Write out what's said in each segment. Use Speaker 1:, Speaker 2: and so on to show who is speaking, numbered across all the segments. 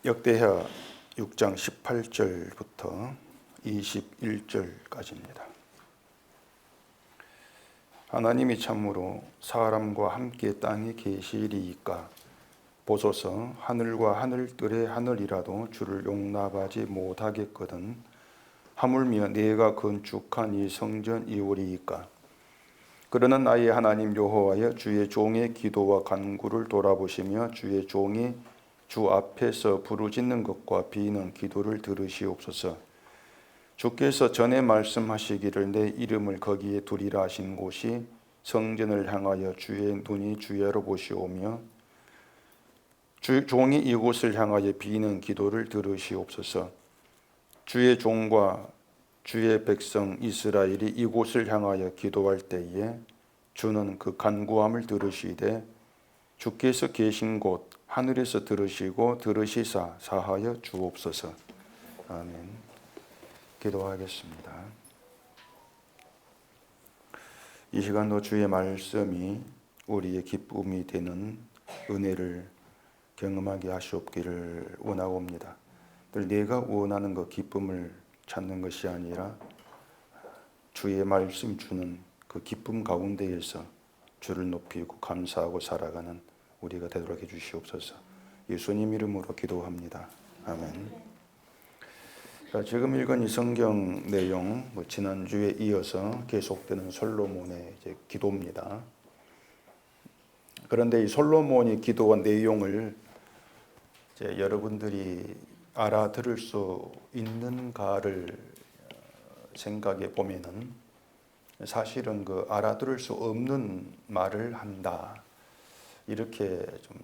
Speaker 1: 역대하 6장 18절부터 21절까지입니다. 하나님이 참으로 사람과 함께 땅에 계시리이까 보소서 하늘과 하늘들의 하늘이라도 주를 용납하지 못하겠거든 하물며 내가 건축한 이 성전이오리이까 그러나 나의 하나님 여호와여 주의 종의 기도와 간구를 돌아보시며 주의 종이 주 앞에서 부르짖는 것과 비는 기도를 들으시옵소서. 주께서 전에 말씀하시기를 내 이름을 거기에 두리라 하신 곳이 성전을 향하여 주의 눈이 주야로 보시오며 주 종이 이곳을 향하여 비는 기도를 들으시옵소서. 주의 종과 주의 백성 이스라엘이 이곳을 향하여 기도할 때에 주는 그 간구함을 들으시되 주께서 계신 곳 하늘에서 들으시고 들으시사 사하여 주옵소서. 아멘. 기도하겠습니다. 이 시간도 주의 말씀이 우리의 기쁨이 되는 은혜를 경험하게 하시옵기를 원하옵니다. 늘 내가 원하는 그 기쁨을 찾는 것이 아니라 주의 말씀 주는 그 기쁨 가운데에서 주를 높이고 감사하고 살아가는 우리가 되도록 해주시옵소서. 예수님 이름으로 기도합니다. 아멘. 지금 읽은 이 성경 내용, 지난주에 이어서 계속되는 솔로몬의 기도입니다. 그런데 이 솔로몬이 기도한 내용을 여러분들이 알아들을 수 있는가를 생각해 보면은 사실은 그 알아들을 수 없는 말을 한다. 이렇게 좀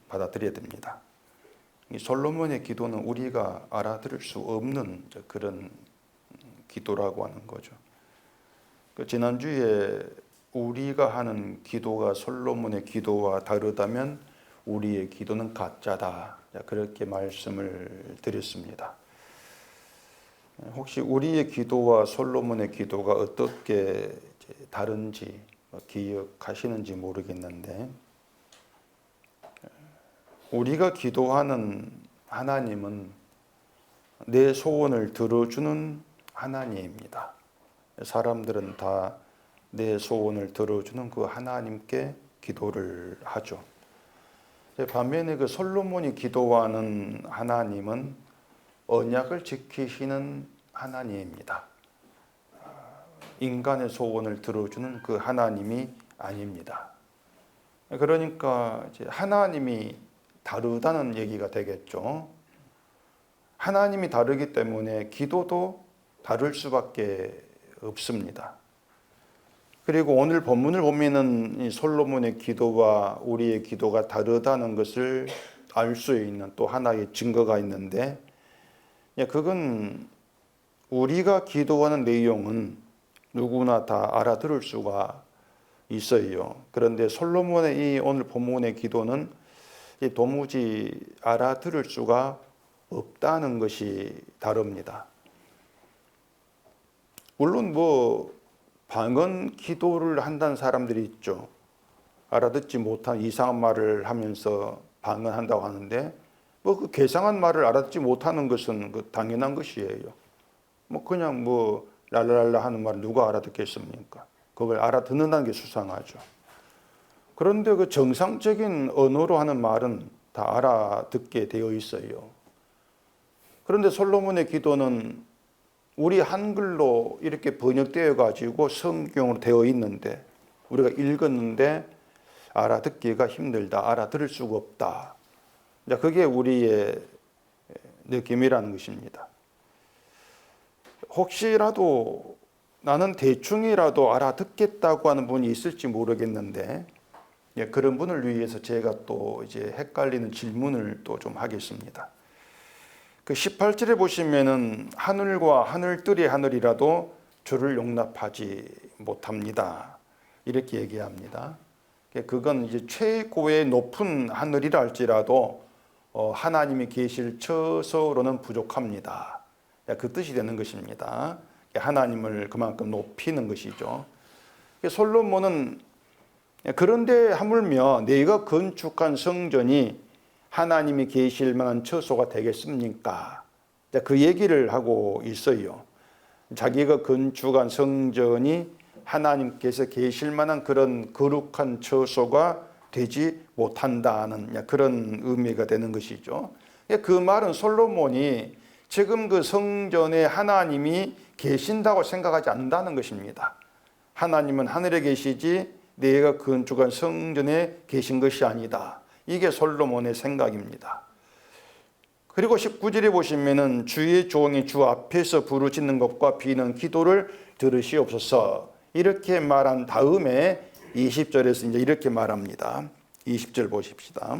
Speaker 1: 받아들여야 됩니다. 이 솔로몬의 기도는 우리가 알아들을 수 없는 그런 기도라고 하는 거죠. 지난주에 우리가 하는 기도가 솔로몬의 기도와 다르다면 우리의 기도는 가짜다. 그렇게 말씀을 드렸습니다. 혹시 우리의 기도와 솔로몬의 기도가 어떻게 다른지 기억하시는지 모르겠는데 우리가 기도하는 하나님은 내 소원을 들어주는 하나님입니다. 사람들은 다 내 소원을 들어주는 그 하나님께 기도를 하죠. 반면에 그 솔로몬이 기도하는 하나님은 언약을 지키시는 하나님입니다. 인간의 소원을 들어주는 그 하나님이 아닙니다. 그러니까 이제 하나님이 다르다는 얘기가 되겠죠. 하나님이 다르기 때문에 기도도 다를 수밖에 없습니다. 그리고 오늘 본문을 보면은 이 솔로몬의 기도와 우리의 기도가 다르다는 것을 알 수 있는 또 하나의 증거가 있는데 그건 우리가 기도하는 내용은 누구나 다 알아들을 수가 있어요. 그런데 솔로몬의 이 오늘 본문의 기도는 도무지 알아들을 수가 없다는 것이 다릅니다. 물론 방언 기도를 한다는 사람들이 있죠. 알아듣지 못한 이상한 말을 하면서 방언한다고 하는데 그 괴상한 말을 알아듣지 못하는 것은 당연한 것이에요. 그냥 랄랄랄라 하는 말 누가 알아듣겠습니까? 그걸 알아듣는다는 게 수상하죠. 그런데 그 정상적인 언어로 하는 말은 다 알아듣게 되어 있어요. 그런데 솔로몬의 기도는 우리 한글로 이렇게 번역되어 가지고 성경으로 되어 있는데 우리가 읽었는데 알아듣기가 힘들다. 알아들을 수가 없다. 그게 우리의 느낌이라는 것입니다. 혹시라도 나는 대충이라도 알아듣겠다고 하는 분이 있을지 모르겠는데 그런 분을 위해서 제가 또 이제 헷갈리는 질문을 또 좀 하겠습니다. 그 18절에 보시면은 하늘과 하늘들의 하늘이라도 주를 용납하지 못합니다. 이렇게 얘기합니다. 그건 이제 최고의 높은 하늘이라 할지라도 하나님이 계실 처소로는 부족합니다. 그 뜻이 되는 것입니다. 하나님을 그만큼 높이는 것이죠. 솔로몬은 그런데 하물며 네가 건축한 성전이 하나님이 계실 만한 처소가 되겠습니까? 그 얘기를 하고 있어요. 자기가 건축한 성전이 하나님께서 계실 만한 그런 거룩한 처소가 되지 못한다는 그런 의미가 되는 것이죠. 그 말은 솔로몬이 지금 그 성전에 하나님이 계신다고 생각하지 않는다는 것입니다. 하나님은 하늘에 계시지 내가 건축한 성전에 계신 것이 아니다. 이게 솔로몬의 생각입니다. 그리고 19절에 보시면은 주의 종이 주 앞에서 부르짖는 것과 비는 기도를 들으시옵소서 이렇게 말한 다음에 20절에서 이제 이렇게 말합니다. 20절 보십시다.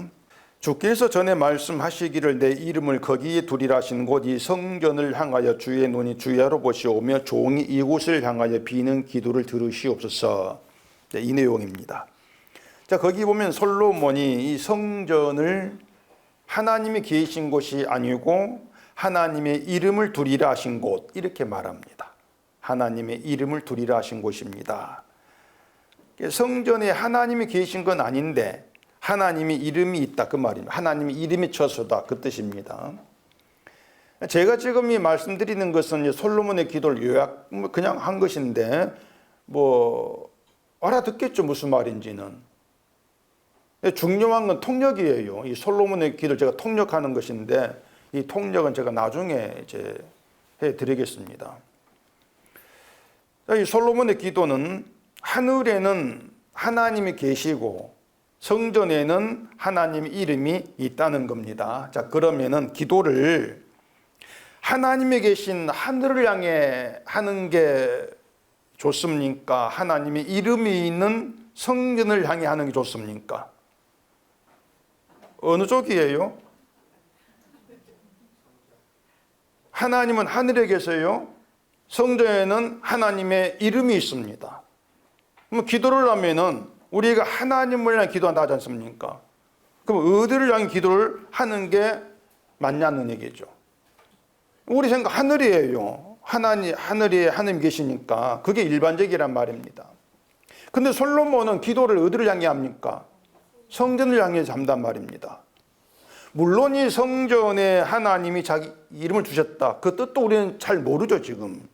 Speaker 1: 주께서 전에 말씀하시기를 내 이름을 거기에 두리라 하신 곳 이 성전을 향하여 주의 눈이 주야로 보시오며 종이 이곳을 향하여 비는 기도를 들으시옵소서. 이 내용입니다. 자, 거기 보면 솔로몬이 이 성전을 하나님이 계신 곳이 아니고 하나님의 이름을 두리라 하신 곳 이렇게 말합니다. 하나님의 이름을 두리라 하신 곳입니다. 성전에 하나님이 계신 건 아닌데 하나님의 이름이 있다 그 말입니다. 하나님의 이름이 처소다 그 뜻입니다. 제가 지금 이 말씀드리는 것은 솔로몬의 기도를 요약 그냥 한 것인데 뭐 알아듣겠죠 무슨 말인지는. 중요한 건 통역이에요. 이 솔로몬의 기도를 제가 통역하는 것인데 이 통역은 제가 나중에 이제 해드리겠습니다. 이 솔로몬의 기도는 하늘에는 하나님이 계시고 성전에는 하나님의 이름이 있다는 겁니다. 자, 그러면은 기도를 하나님이 계신 하늘을 향해 하는 게 좋습니까? 하나님의 이름이 있는 성전을 향해 하는 게 좋습니까? 어느 쪽이에요? 하나님은 하늘에 계세요. 성전에는 하나님의 이름이 있습니다. 그럼 기도를 하면은 우리가 하나님을 향해 기도한다 하지 않습니까? 그럼 어디를 향해 기도를 하는 게 맞냐는 얘기죠. 우리 생각 하늘이에요. 하늘에 하나님 계시니까 그게 일반적이란 말입니다. 근데 솔로몬은 기도를 어디를 향해 합니까? 성전을 향해 한단 말입니다. 물론 이 성전에 하나님이 자기 이름을 두셨다. 그 뜻도 우리는 잘 모르죠 지금.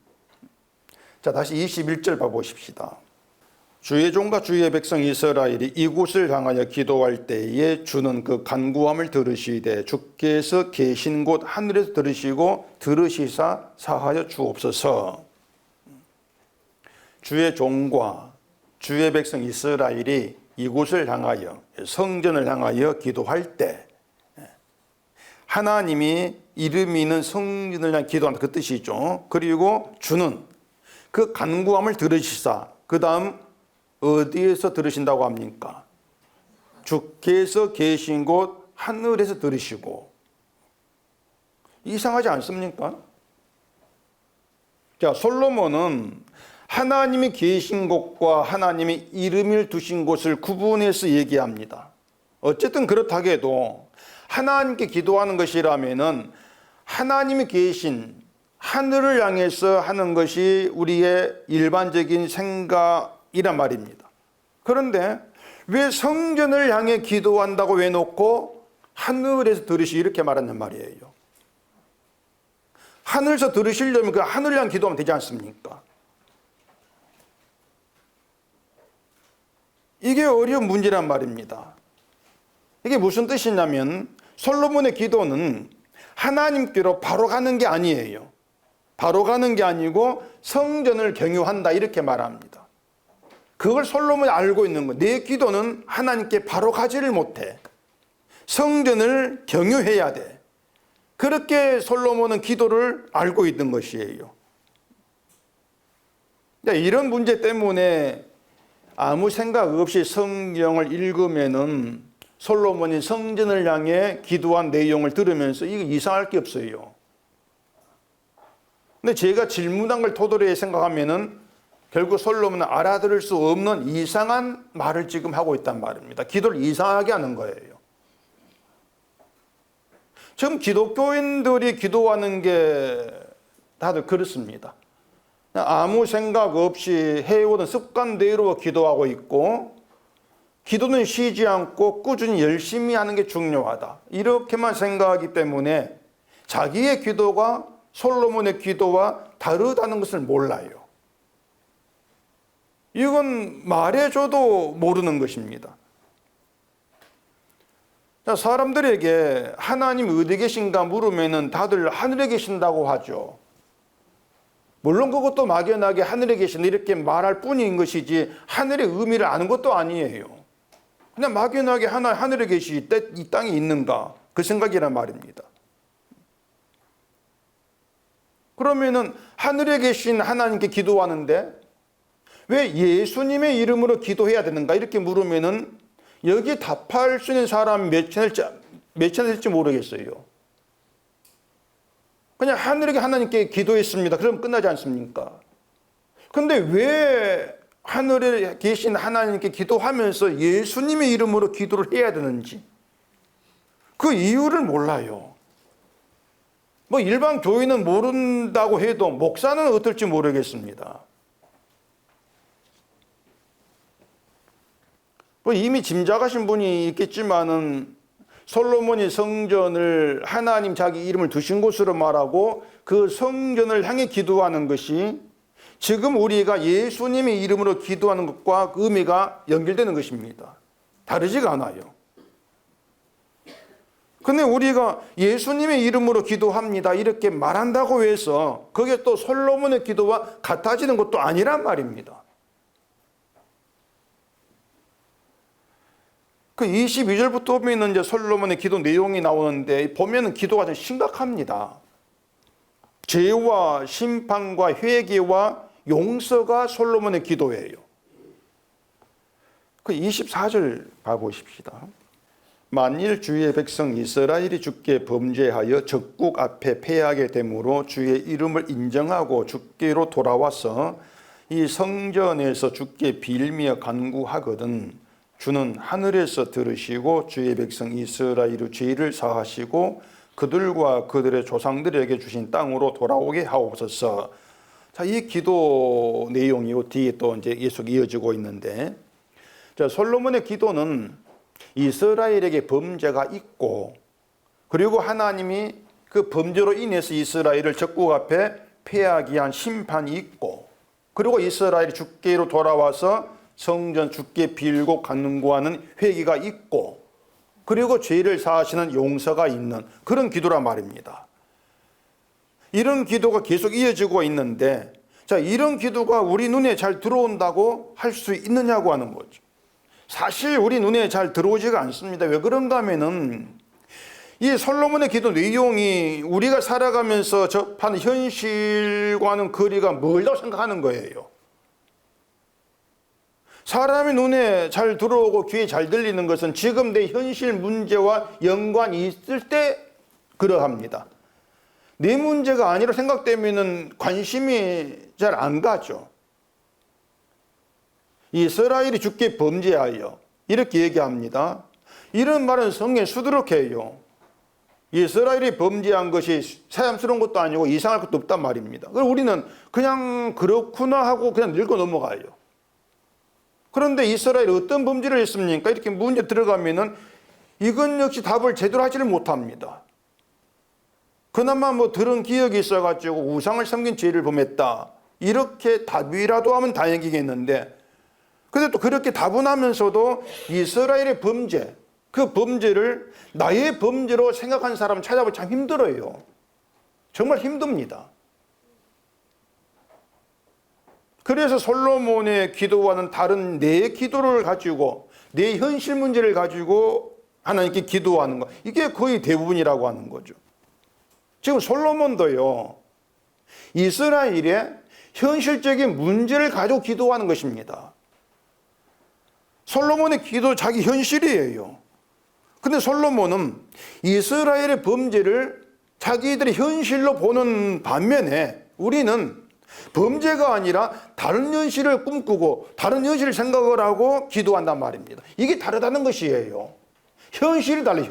Speaker 1: 자, 다시 21절 봐보십시다. 주의 종과 주의 백성 이스라엘이 이곳을 향하여 기도할 때에 주는 그 간구함을 들으시되 주께서 계신 곳 하늘에서 들으시고 들으시사 사하여 주옵소서. 주의 종과 주의 백성 이스라엘이 이곳을 향하여 성전을 향하여 기도할 때 하나님이 이름이 있는 성전을 향해 기도한다 그 뜻이죠. 그리고 주는 그 간구함을 들으시사 그 다음 어디에서 들으신다고 합니까? 주께서 계신 곳 하늘에서 들으시고. 이상하지 않습니까? 자, 솔로몬은 하나님이 계신 곳과 하나님이 이름을 두신 곳을 구분해서 얘기합니다. 어쨌든 그렇다고 해도 하나님께 기도하는 것이라면은 하나님이 계신 하늘을 향해서 하는 것이 우리의 일반적인 생각이란 말입니다. 그런데 왜 성전을 향해 기도한다고 왜 놓고 하늘에서 들으시 이렇게 말하는 말이에요. 하늘에서 들으시려면 그 하늘을 향해 기도하면 되지 않습니까? 이게 어려운 문제란 말입니다. 이게 무슨 뜻이냐면 솔로몬의 기도는 하나님께로 바로 가는 게 아니에요. 바로 가는 게 아니고 성전을 경유한다 이렇게 말합니다. 그걸 솔로몬이 알고 있는 거예요. 내 기도는 하나님께 바로 가지를 못해. 성전을 경유해야 돼. 그렇게 솔로몬은 기도를 알고 있는 것이에요. 이런 문제 때문에 아무 생각 없이 성경을 읽으면은 솔로몬이 성전을 향해 기도한 내용을 들으면서 이거 이상할 게 없어요. 근데 제가 질문한 걸 토대로 생각하면은 결국 솔로몬은 알아들을 수 없는 이상한 말을 지금 하고 있단 말입니다. 기도를 이상하게 하는 거예요. 지금 기독교인들이 기도하는 게 다들 그렇습니다. 아무 생각 없이 해오던 습관대로 기도하고 있고 기도는 쉬지 않고 꾸준히 열심히 하는 게 중요하다. 이렇게만 생각하기 때문에 자기의 기도가 솔로몬의 기도와 다르다는 것을 몰라요. 이건 말해줘도 모르는 것입니다. 자, 사람들에게 하나님 어디 계신가 물으면은 다들 하늘에 계신다고 하죠. 물론 그것도 막연하게 하늘에 계신다 이렇게 말할 뿐인 것이지 하늘의 의미를 아는 것도 아니에요. 그냥 막연하게 하늘에 계시 이 땅에 있는가 그 생각이란 말입니다. 그러면은 하늘에 계신 하나님께 기도하는데 왜 예수님의 이름으로 기도해야 되는가 이렇게 물으면은 여기 답할 수 있는 사람이 몇 천일지 모르겠어요. 그냥 하늘에 하나님께 기도했습니다. 그럼 끝나지 않습니까? 근데 왜 하늘에 계신 하나님께 기도하면서 예수님의 이름으로 기도를 해야 되는지 그 이유를 몰라요. 뭐 일반 교인은 모른다고 해도 목사는 어떨지 모르겠습니다. 뭐 이미 짐작하신 분이 있겠지만은 솔로몬이 성전을 하나님 자기 이름을 두신 곳으로 말하고 그 성전을 향해 기도하는 것이 지금 우리가 예수님의 이름으로 기도하는 것과 그 의미가 연결되는 것입니다. 다르지가 않아요. 근데 우리가 예수님의 이름으로 기도합니다 이렇게 말한다고 해서 그게 또 솔로몬의 기도와 같아지는 것도 아니란 말입니다. 그 22절부터 보면 이제 솔로몬의 기도 내용이 나오는데 보면은 기도가 좀 심각합니다. 죄와 심판과 회개와 용서가 솔로몬의 기도예요. 그 24절 봐보십시다. 만일 주의 백성 이스라엘이 주께 범죄하여 적국 앞에 패하게 되므로 주의 이름을 인정하고 주께로 돌아와서 이 성전에서 주께 빌며 간구하거든 주는 하늘에서 들으시고 주의 백성 이스라엘의 죄를 사하시고 그들과 그들의 조상들에게 주신 땅으로 돌아오게 하옵소서. 자, 이 기도 내용이 뒤에 또 이제 계속 이어지고 있는데, 자, 솔로몬의 기도는 이스라엘에게 범죄가 있고, 그리고 하나님이 그 범죄로 인해서 이스라엘을 적국 앞에 패하게 한 심판이 있고, 그리고 이스라엘이 주께로 돌아와서 성전 주께 빌고 간구하는 회개가 있고 그리고 죄를 사하시는 용서가 있는 그런 기도란 말입니다. 이런 기도가 계속 이어지고 있는데 자, 이런 기도가 우리 눈에 잘 들어온다고 할 수 있느냐고 하는 거죠. 사실 우리 눈에 잘 들어오지가 않습니다. 왜 그런가 하면은 이 솔로몬의 기도 내용이 우리가 살아가면서 접하는 현실과는 거리가 멀다고 생각하는 거예요. 사람의 눈에 잘 들어오고 귀에 잘 들리는 것은 지금 내 현실 문제와 연관이 있을 때 그러합니다. 내 문제가 아니라 생각되면 관심이 잘 안 가죠. 이스라엘이 주께 범죄하여 이렇게 얘기합니다. 이런 말은 성경에 수두룩해요. 이스라엘이 범죄한 것이 새삼스러운 것도 아니고 이상할 것도 없단 말입니다. 그래서 우리는 그냥 그렇구나 하고 그냥 늙어 넘어가요. 그런데 이스라엘이 어떤 범죄를 했습니까? 이렇게 문제 들어가면은 이건 역시 답을 제대로 하지를 못합니다. 그나마 뭐 들은 기억이 있어가지고 우상을 섬긴 죄를 범했다. 이렇게 답이라도 하면 다행이겠는데, 근데 또 그렇게 다분하면서도 이스라엘의 범죄, 그 범죄를 나의 범죄로 생각하는 사람을 찾아보기 참 힘들어요. 정말 힘듭니다. 그래서 솔로몬의 기도와는 다른 내 기도를 가지고 내 현실 문제를 가지고 하나님께 기도하는 것, 이게 거의 대부분이라고 하는 거죠. 지금 솔로몬도요, 이스라엘의 현실적인 문제를 가지고 기도하는 것입니다. 솔로몬의 기도 자기 현실이에요. 근데 솔로몬은 이스라엘의 범죄를 자기들의 현실로 보는 반면에 우리는 범죄가 아니라 다른 현실을 꿈꾸고 다른 현실을 생각을 하고 기도한단 말입니다. 이게 다르다는 것이에요. 현실이 달라요.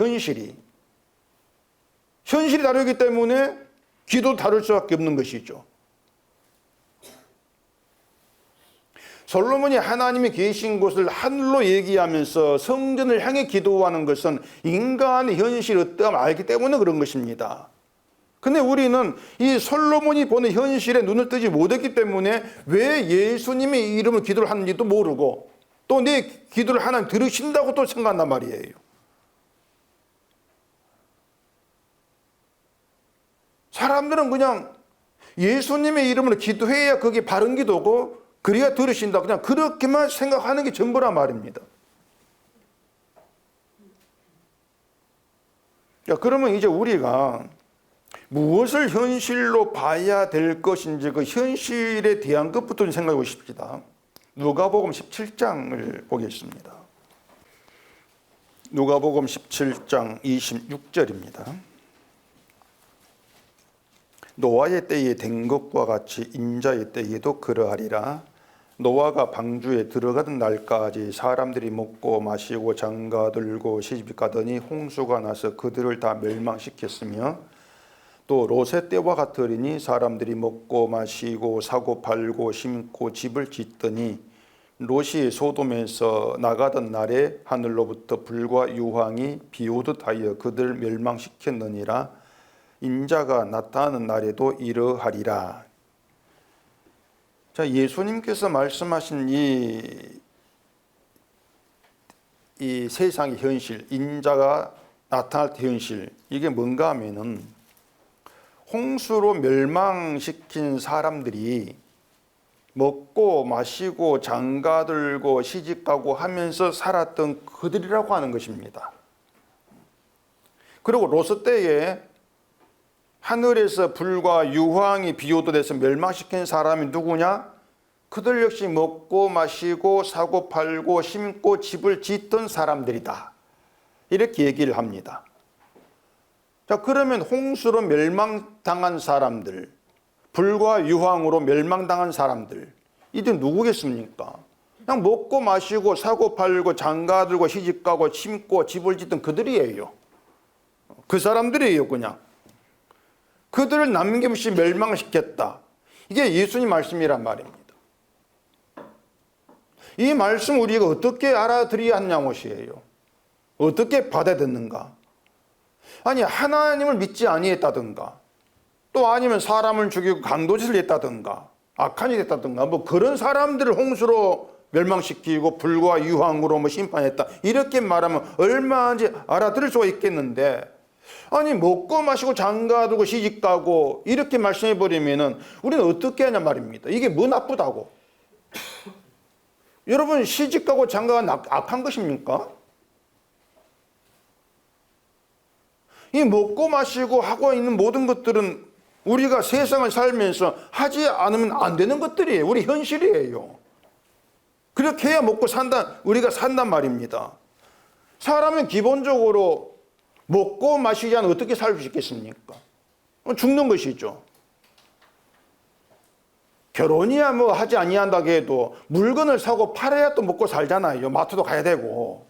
Speaker 1: 현실이 다르기 때문에 기도 다를 수밖에 없는 것이죠. 솔로몬이 하나님이 계신 곳을 하늘로 얘기하면서 성전을 향해 기도하는 것은 인간의 현실이 어떠함을 알기 때문에 그런 것입니다. 근데 우리는 이 솔로몬이 보는 현실에 눈을 뜨지 못했기 때문에 왜 예수님의 이름을 기도를 하는지도 모르고 또 내 기도를 하나님 들으신다고 또 생각한단 말이에요. 사람들은 그냥 예수님의 이름으로 기도해야 그게 바른 기도고 그래야 들으신다. 그냥 그렇게만 생각하는 게 전부란 말입니다. 자, 그러면 이제 우리가 무엇을 현실로 봐야 될 것인지 그 현실에 대한 것부터 생각해 보십시다. 누가복음 17장을 보겠습니다. 누가복음 17장 26절입니다. 노아의 때에 된 것과 같이 인자의 때에도 그러하리라. 노아가 방주에 들어가던 날까지 사람들이 먹고 마시고 장가들고 시집가더니 홍수가 나서 그들을 다 멸망시켰으며 또 롯의 때와 같으리니 사람들이 먹고 마시고 사고 팔고 심고 집을 짓더니 롯이 소돔에서 나가던 날에 하늘로부터 불과 유황이 비오듯 하여 그들을 멸망시켰느니라. 인자가 나타나는 날에도 이러하리라. 자, 예수님께서 말씀하신 이 세상의 현실, 인자가 나타날 때 현실, 이게 뭔가 하면은 홍수로 멸망시킨 사람들이 먹고 마시고 장가들고 시집가고 하면서 살았던 그들이라고 하는 것입니다. 그리고 롯 때에 하늘에서 불과 유황이 비오듯 해서 멸망시킨 사람이 누구냐? 그들 역시 먹고 마시고 사고 팔고 심고 집을 짓던 사람들이다. 이렇게 얘기를 합니다. 자, 그러면 홍수로 멸망당한 사람들, 불과 유황으로 멸망당한 사람들, 이들 누구겠습니까? 그냥 먹고 마시고 사고 팔고 장가들고 시집가고 심고 집을 짓던 그들이에요. 그 사람들이에요, 그냥. 그들을 남김없이 멸망시켰다. 이게 예수님 말씀이란 말입니다. 이 말씀 우리가 어떻게 알아들여야 하느냐 것이에요. 어떻게 받아듣는가? 아니, 하나님을 믿지 아니했다든가 또 아니면 사람을 죽이고 강도짓을 했다든가 악한 일을 했다든가 뭐 그런 사람들을 홍수로 멸망시키고 불과 유황으로 뭐 심판했다 이렇게 말하면 얼마든지 알아들을 수가 있겠는데, 아니 먹고 마시고 장가두고 시집가고 이렇게 말씀해버리면은 우리는 어떻게 하냐 말입니다. 이게 뭐 나쁘다고? 여러분, 시집가고 장가가 악한 것입니까? 이 먹고 마시고 하고 있는 모든 것들은 우리가 세상을 살면서 하지 않으면 안 되는 것들이에요. 우리 현실이에요. 그렇게 해야 먹고 우리가 산단 말입니다. 사람은 기본적으로 먹고 마시지 않으면 어떻게 살 수 있겠습니까? 죽는 것이죠. 결혼이야 뭐 하지 아니한다고 해도 물건을 사고 팔아야 또 먹고 살잖아요. 마트도 가야 되고.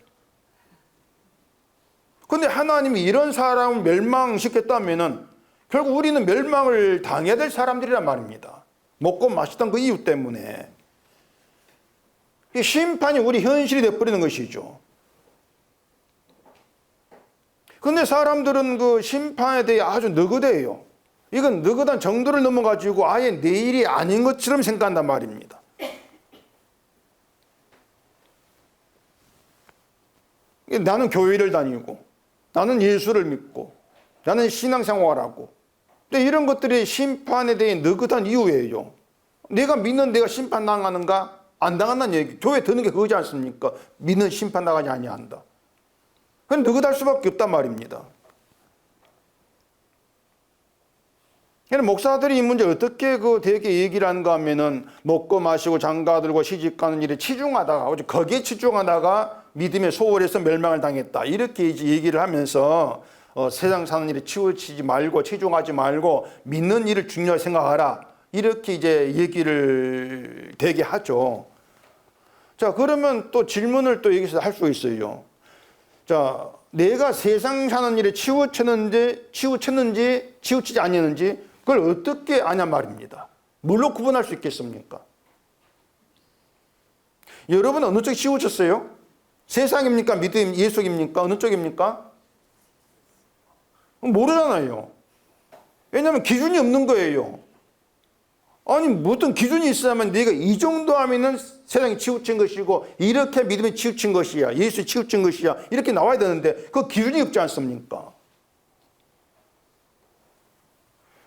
Speaker 1: 근데 하나님이 이런 사람을 멸망시켰다면은 결국 우리는 멸망을 당해야 될 사람들이란 말입니다. 먹고 마시던 그 이유 때문에. 이 심판이 우리 현실이 되어버리는 것이죠. 근데 사람들은 그 심판에 대해 아주 느긋해요. 이건 느긋한 정도를 넘어가지고 아예 내일이 아닌 것처럼 생각한단 말입니다. 나는 교회를 다니고 나는 예수를 믿고 나는 신앙생활하고, 근데 이런 것들이 심판에 대해 느긋한 이유예요. 내가 믿는 내가 심판당하는가? 안 당한다는 얘기. 교회 드는 게 그거지 않습니까? 믿는 심판당하지 아니한다. 그건 느긋할 수밖에 없단 말입니다. 그래서 목사들이 이 문제 어떻게 되게 얘기를 하는가 하면은 먹고 마시고 장가들고 시집가는 일에 치중하다가 오직 거기에 치중하다가 믿음의 소홀에서 멸망을 당했다. 이렇게 이제 얘기를 하면서 세상 사는 일에 치우치지 말고 치중하지 말고 믿는 일을 중요하게 생각하라. 이렇게 이제 얘기를 되게 하죠. 자, 그러면 또 질문을 또 여기서 할 수 있어요. 자, 내가 세상 사는 일에 치우쳤는지 치우치지 아니었는지 그걸 어떻게 아냐 말입니다. 뭘로 구분할 수 있겠습니까? 여러분 어느 쪽에 치우쳤어요? 세상입니까? 믿음 예수입니까? 어느 쪽입니까? 모르잖아요. 왜냐하면 기준이 없는 거예요. 아니 무슨 기준이 있어야만 네가 이 정도 하면은 세상이 치우친 것이고 이렇게 믿음이 치우친 것이야. 예수 치우친 것이야. 이렇게 나와야 되는데 그 기준이 없지 않습니까?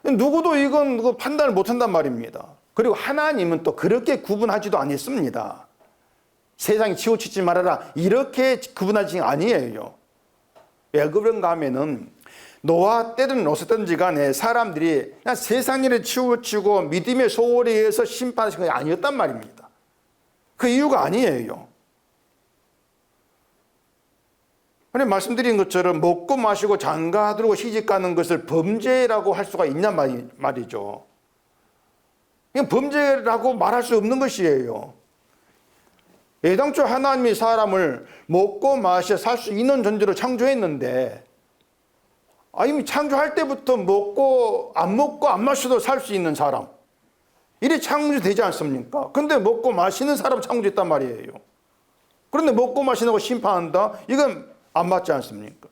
Speaker 1: 누구도 이건 판단을 못한단 말입니다. 그리고 하나님은 또 그렇게 구분하지도 않았습니다. 세상이 치우치지 말아라 이렇게 구분하지 아니에요. 왜 그런가 하면은 노아 때든 어쨌든지 간에 사람들이 그냥 세상 일에 치우치고 믿음의 소홀에 의해서 심판하신 게 아니었단 말입니다. 그 이유가 아니에요. 말씀드린 것처럼 먹고 마시고 장가들고 시집가는 것을 범죄라고 할 수가 있냔 말이죠. 그냥 범죄라고 말할 수 없는 것이에요. 애당초 하나님이 사람을 먹고 마셔 살 수 있는 존재로 창조했는데 이미 창조할 때부터 먹고 안 마셔도 살 수 있는 사람 이래 창조되지 않습니까? 근데 먹고 마시는 사람 창조했단 말이에요. 그런데 먹고 마시는 거 심판한다? 이건 안 맞지 않습니까?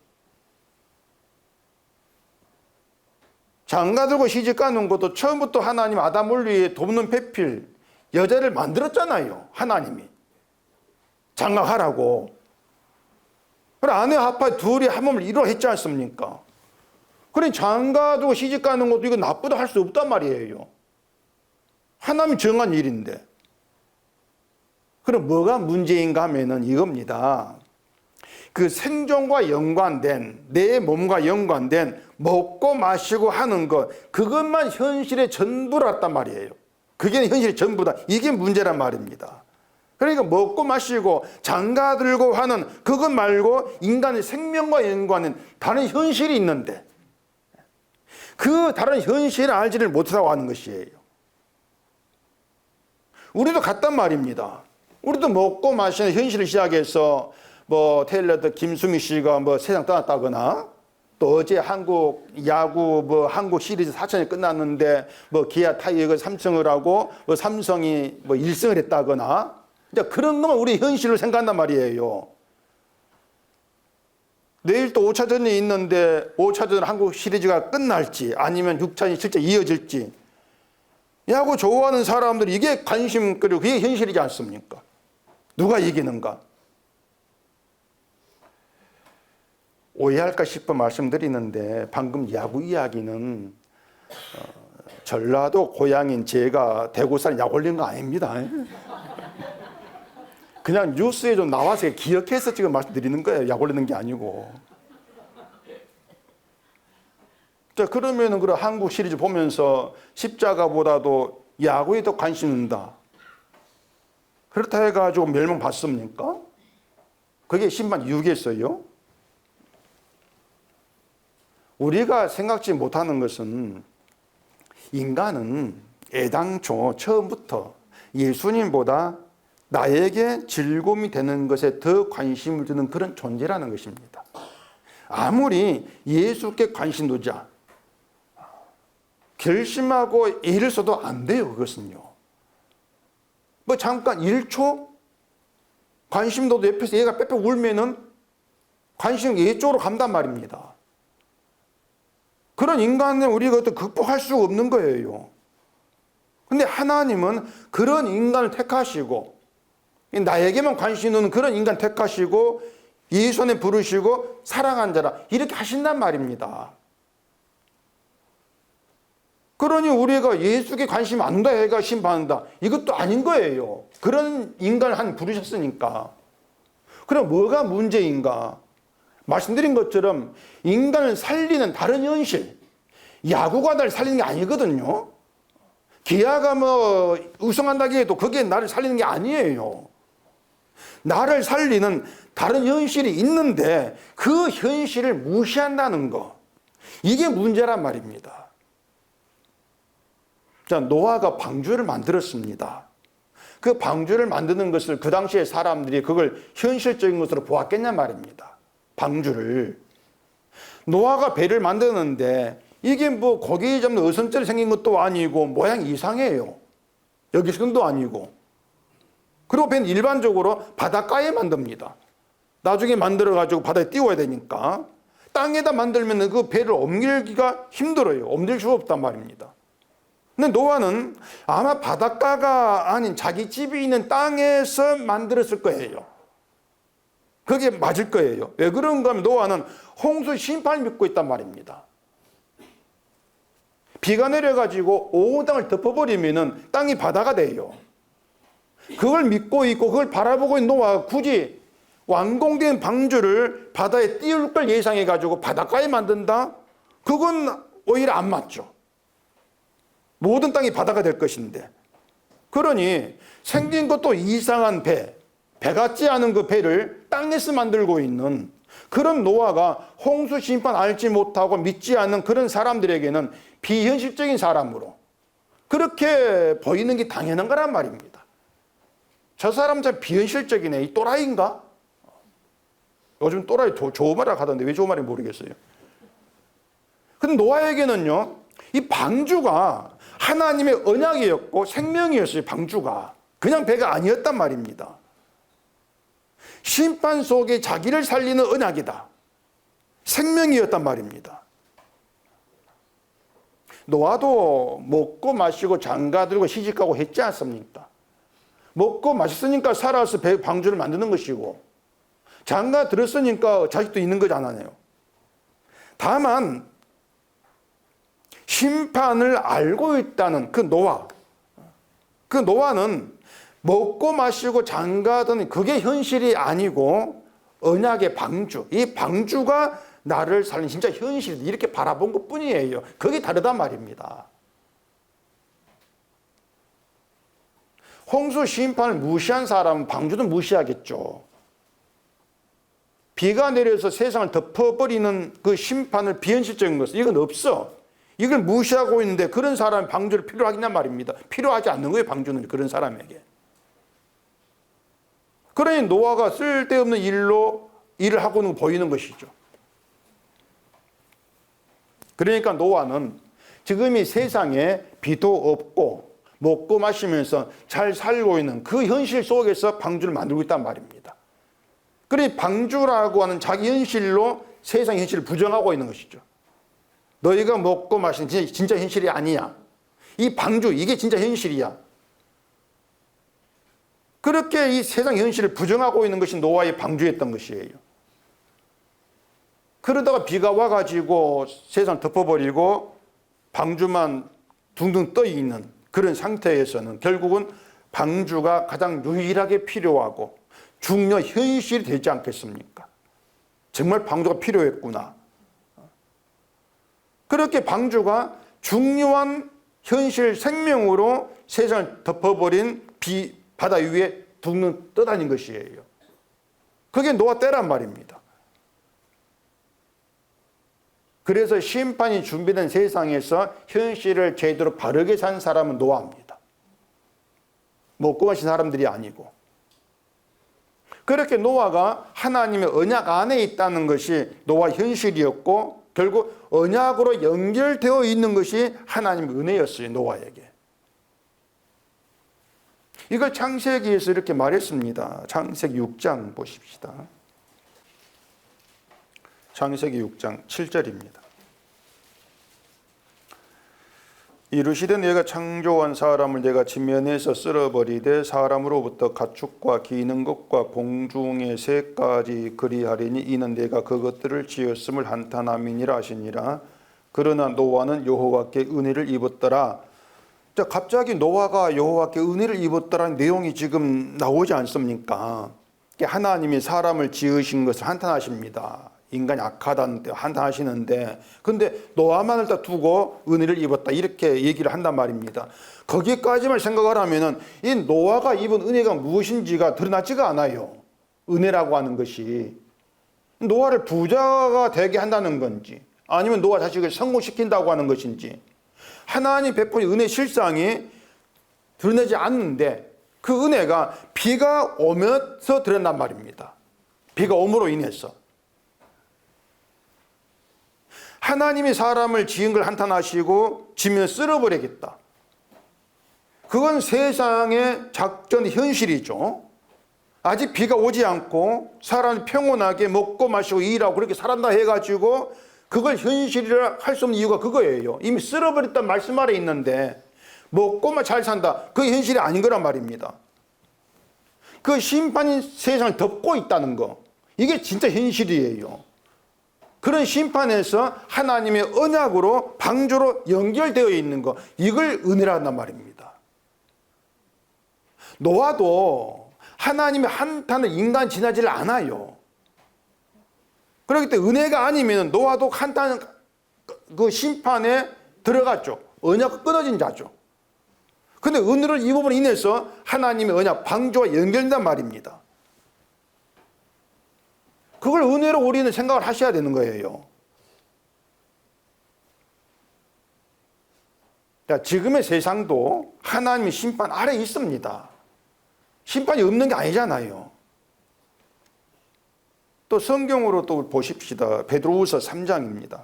Speaker 1: 장가들고 시집가는 것도 처음부터 하나님 아담을 위해 돕는 배필 여자를 만들었잖아요. 하나님이 장가하라고. 그래 아내 합하 둘이 한 몸을 이루어 했지 않습니까? 그래 장가들고 시집가는 것도 이거 나쁘다 할 수 없단 말이에요. 하나님이 정한 일인데. 그럼 뭐가 문제인가 하면은 이겁니다. 그 생존과 연관된 내 몸과 연관된 먹고 마시고 하는 것 그것만 현실의 전부랐단 말이에요. 그게 현실의 전부다. 이게 문제란 말입니다. 그러니까 먹고 마시고 장가 들고 하는 그것 말고 인간의 생명과 연관된 다른 현실이 있는데 그 다른 현실을 알지를 못하고 하는 것이에요. 우리도 같단 말입니다. 우리도 먹고 마시는 현실을 시작해서 테일러드 김수미 씨가 세상 떠났다거나 또 어제 한국 야구 한국 시리즈 4천이 끝났는데 기아 타이거가 3승을 하고 삼성이 1승을 했다거나 이제 그런 것만 우리 현실로 생각한단 말이에요. 내일 또 5차전이 있는데 5차전 한국 시리즈가 끝날지 아니면 6차전이 실제 이어질지 야구 좋아하는 사람들이 이게 관심 그리고 그게 현실이지 않습니까? 누가 이기는가? 오해할까 싶어 말씀드리는데 방금 야구 이야기는 전라도 고향인 제가 대구 사람 약 올린 거 아닙니다. 그냥 뉴스에 좀 나와서 기억해서 지금 말씀드리는 거예요. 약 올리는 게 아니고. 자, 그러면은 그 한국 시리즈 보면서 십자가보다도 야구에 더 관심 있다. 그렇다 해가지고 멸망 받습니까? 그게 심판 이유겠어요? 우리가 생각지 못하는 것은 인간은 애당초 처음부터 예수님보다 나에게 즐거움이 되는 것에 더 관심을 두는 그런 존재라는 것입니다. 아무리 예수께 관심 두자 결심하고 애를 써도 안 돼요. 그것은요. 잠깐 1초 관심 둬도 옆에서 얘가 빼빼 울면은 관심이 얘 쪽으로 간단 말입니다. 그런 인간을 우리가 어떻게 극복할 수가 없는 거예요. 근데 하나님은 그런 인간을 택하시고 나에게만 관심 두는 그런 인간 택하시고 예수 안에 부르시고 사랑한 자라 이렇게 하신단 말입니다. 그러니 우리가 예수께 관심 안 둔다 해가 심판한다 이것도 아닌 거예요. 그런 인간을 한 부르셨으니까. 그럼 뭐가 문제인가? 말씀드린 것처럼 인간을 살리는 다른 현실 야구가 날 살리는 게 아니거든요. 기아가 우승한다고 해도 그게 나를 살리는 게 아니에요. 나를 살리는 다른 현실이 있는데 그 현실을 무시한다는 거 이게 문제란 말입니다. 자, 노아가 방주를 만들었습니다. 그 방주를 만드는 것을 그 당시에 사람들이 그걸 현실적인 것으로 보았겠냐 말입니다. 방주를. 노아가 배를 만드는데 이게 고기 잡는 어선처럼 생긴 것도 아니고 모양이 이상해요. 여기선도 아니고. 그리고 배는 일반적으로 바닷가에 만듭니다. 나중에 만들어가지고 바다에 띄워야 되니까. 땅에다 만들면 그 배를 옮기기가 힘들어요. 옮길 수 없단 말입니다. 근데 노아는 아마 바닷가가 아닌 자기 집이 있는 땅에서 만들었을 거예요. 그게 맞을 거예요. 왜 그런가 하면 노아는 홍수 심판을 믿고 있단 말입니다. 비가 내려가지고 온 땅을 덮어버리면 땅이 바다가 돼요. 그걸 믿고 있고 그걸 바라보고 있는 노아가 굳이 완공된 방주를 바다에 띄울 걸 예상해가지고 바닷가에 만든다? 그건 오히려 안 맞죠. 모든 땅이 바다가 될 것인데. 그러니 생긴 것도 이상한 배 같지 않은 그 배를 땅에서 만들고 있는 그런 노아가 홍수 심판 알지 못하고 믿지 않는 그런 사람들에게는 비현실적인 사람으로 그렇게 보이는 게 당연한 거란 말입니다. 저 사람 참 비현실적이네. 이 또라이인가? 요즘 또라이 좋은 말이라고 하던데 왜 좋은 말인지 모르겠어요. 근데 노아에게는요, 이 방주가 하나님의 언약이었고 생명이었어요. 방주가 그냥 배가 아니었단 말입니다. 심판 속에 자기를 살리는 언약이다. 생명이었단 말입니다. 노아도 먹고 마시고 장가들고 시집가고 했지 않습니까? 먹고 마셨으니까 살아서 방주를 만드는 것이고 장가 들었으니까 자식도 있는 거잖아요. 다만 심판을 알고 있다는 그 노아는 먹고 마시고 장가든 그게 현실이 아니고 언약의 방주, 이 방주가 나를 살린 진짜 현실이다 이렇게 바라본 것뿐이에요. 그게 다르단 말입니다. 홍수 심판을 무시한 사람은 방주도 무시하겠죠. 비가 내려서 세상을 덮어버리는 그 심판을 비현실적인 것은 이건 없어. 이걸 무시하고 있는데 그런 사람이 방주를 필요하겠냐 말입니다. 필요하지 않는 거예요. 방주는 그런 사람에게. 그러니 노아가 쓸데없는 일을 하고는 보이는 것이죠. 그러니까 노아는 지금 이 세상에 비도 없고 먹고 마시면서 잘 살고 있는 그 현실 속에서 방주를 만들고 있단 말입니다. 그러니 방주라고 하는 자기 현실로 세상 현실을 부정하고 있는 것이죠. 너희가 먹고 마시는 진짜 현실이 아니야. 이 방주 이게 진짜 현실이야. 그렇게 이 세상 현실을 부정하고 있는 것이 노아의 방주였던 것이에요. 그러다가 비가 와가지고 세상 덮어버리고 방주만 둥둥 떠 있는 그런 상태에서는 결국은 방주가 가장 유일하게 필요하고 중요 현실이 되지 않겠습니까? 정말 방주가 필요했구나. 그렇게 방주가 중요한 현실 생명으로 세상을 덮어버린 바다 위에 둥둥 떠다닌 것이에요. 그게 노아 때란 말입니다. 그래서 심판이 준비된 세상에서 현실을 제대로 바르게 산 사람은 노아입니다. 먹고 마신 사람들이 아니고. 그렇게 노아가 하나님의 언약 안에 있다는 것이 노아 현실이었고 결국 언약으로 연결되어 있는 것이 하나님의 은혜였어요. 노아에게. 이걸 창세기에서 이렇게 말했습니다. 창세기 6장 보십시다. 창세기 6장 7절입니다. 이르시되 내가 창조한 사람을 내가 지면에서 쓸어버리되 사람으로부터 가축과 기는 것과 공중의 새까지 그리하리니 이는 내가 그것들을 지었음을 한탄함이니라 하시니라. 그러나 노아는 여호와께 은혜를 입었더라. 자, 갑자기 노아가 여호와께 은혜를 입었다라는 내용이 지금 나오지 않습니까? 하나님이 사람을 지으신 것을 한탄하십니다. 인간이 악하다는데 한탄하시는데 근데 노아만을 다 두고 은혜를 입었다 이렇게 얘기를 한단 말입니다. 거기까지만 생각을 하면은 이 노아가 입은 은혜가 무엇인지가 드러나지가 않아요. 은혜라고 하는 것이 노아를 부자가 되게 한다는 건지 아니면 노아 자식을 성공시킨다고 하는 것인지 하나님 베푼 은혜 실상이 드러나지 않는데 그 은혜가 비가 오면서 드러난 말입니다. 비가 옴으로 인해서 하나님이 사람을 지은 걸 한탄하시고 지면 쓸어버리겠다. 그건 세상의 작전 현실이죠. 아직 비가 오지 않고 사람이 평온하게 먹고 마시고 일하고 그렇게 살았다 해가지고 그걸 현실이라 할 수 없는 이유가 그거예요. 이미 쓸어버렸단 말씀 아래 있는데 먹고만 잘 산다. 그게 현실이 아닌 거란 말입니다. 그 심판이 세상을 덮고 있다는 거. 이게 진짜 현실이에요. 그런 심판에서 하나님의 언약으로 방주로 연결되어 있는 거. 이걸 은혜라 한단 말입니다. 노아도 하나님의 한탄을 인간 지나지를 않아요. 그렇기 때문에 은혜가 아니면 노아도 한탄 그 심판에 들어갔죠. 언약이 끊어진 자죠. 근데 은혜를 이 부분에 인해서 하나님의 언약 방주와 연결된단 말입니다. 그걸 은혜로 우리는 생각을 하셔야 되는 거예요. 지금의 세상도 하나님의 심판 아래 있습니다. 심판이 없는 게 아니잖아요. 또 성경으로 또 보십시다. 베드로후서 3장입니다.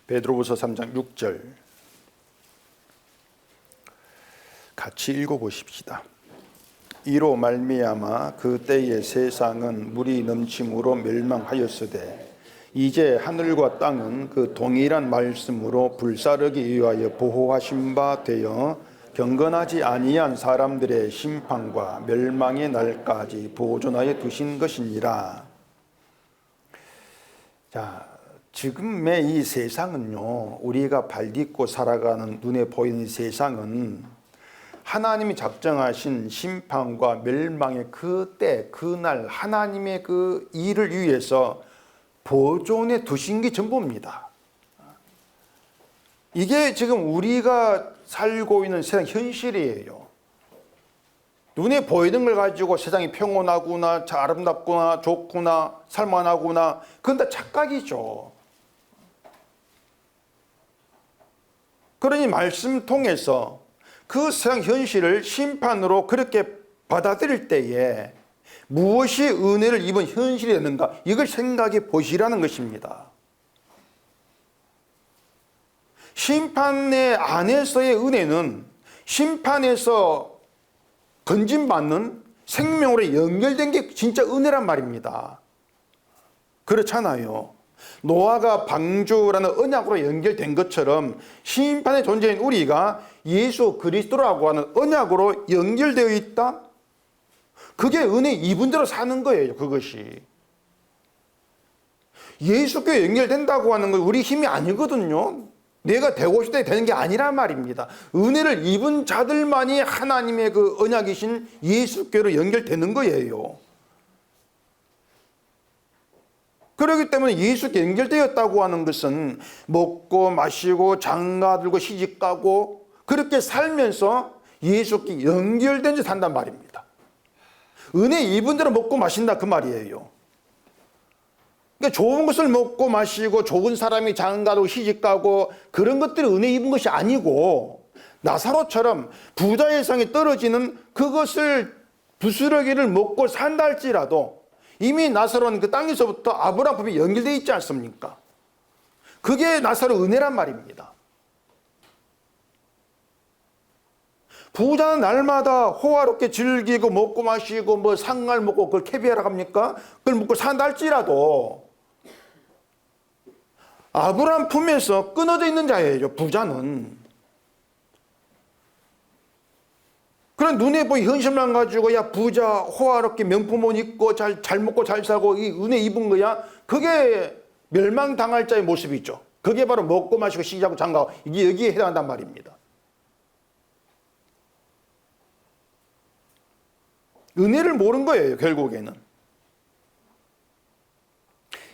Speaker 1: 베드로후서 3장 6절 같이 읽어보십시다. 이로 말미암아 그 때의 세상은 물이 넘침으로 멸망하였으되 이제 하늘과 땅은 그 동일한 말씀으로 불사르기 위하여 보호하신 바 되어 경건하지 아니한 사람들의 심판과 멸망의 날까지 보존하여 두신 것이니라. 자, 지금의 이 세상은요, 우리가 발딛고 살아가는 눈에 보이는 세상은 하나님이 작정하신 심판과 멸망의 그때, 그날 하나님의 그 일을 위해서 보존해 두신 게 전부입니다. 이게 지금 우리가 살고 있는 세상 현실이에요. 눈에 보이는 걸 가지고 세상이 평온하구나, 아름답구나, 좋구나, 살만하구나, 그건 다 착각이죠. 그러니 말씀 통해서 그 세상 현실을 심판으로 그렇게 받아들일 때에 무엇이 은혜를 입은 현실이 되는가, 이걸 생각해 보시라는 것입니다. 심판의 안에서의 은혜는 심판에서 건진받는 생명으로 연결된 게 진짜 은혜란 말입니다. 그렇잖아요. 노아가 방주라는 언약으로 연결된 것처럼 심판의 존재인 우리가 예수 그리스도라고 하는 언약으로 연결되어 있다? 그게 은혜 입은 대로 사는 거예요. 그것이 예수께 연결된다고 하는 건 우리 힘이 아니거든요. 내가 되고 싶을 때 되는 게 아니란 말입니다. 은혜를 입은 자들만이 하나님의 그 언약이신 예수께로 연결되는 거예요. 그렇기 때문에 예수께 연결되었다고 하는 것은 먹고 마시고 장가들고 시집가고 그렇게 살면서 예수께 연결된 지 산단 말입니다. 은혜 입은 대로 먹고 마신다 그 말이에요. 그러니까 좋은 것을 먹고 마시고 좋은 사람이 장가도 시집가고 그런 것들이 은혜 입은 것이 아니고 나사로처럼 부자의 상에 떨어지는 그것을 부스러기를 먹고 산다 할지라도 이미 나사로는 그 땅에서부터 아브라함 품에 연결되어 있지 않습니까? 그게 나사로 은혜란 말입니다. 부자는 날마다 호화롭게 즐기고 먹고 마시고 뭐 상갈 먹고 그걸 캐비아라 합니까? 그걸 먹고 산다 할지라도 아브라함 품에서 끊어져 있는 자예요. 부자는. 그런 눈에 보이 현실만 가지고 야 부자 호화롭게 명품 옷 입고 잘 먹고 잘 살고 이 은혜 입은 거야. 그게 멸망당할 자의 모습이죠. 그게 바로 먹고 마시고 시기하고 장가고 이게 여기에 해당한단 말입니다. 은혜를 모르는 거예요. 결국에는.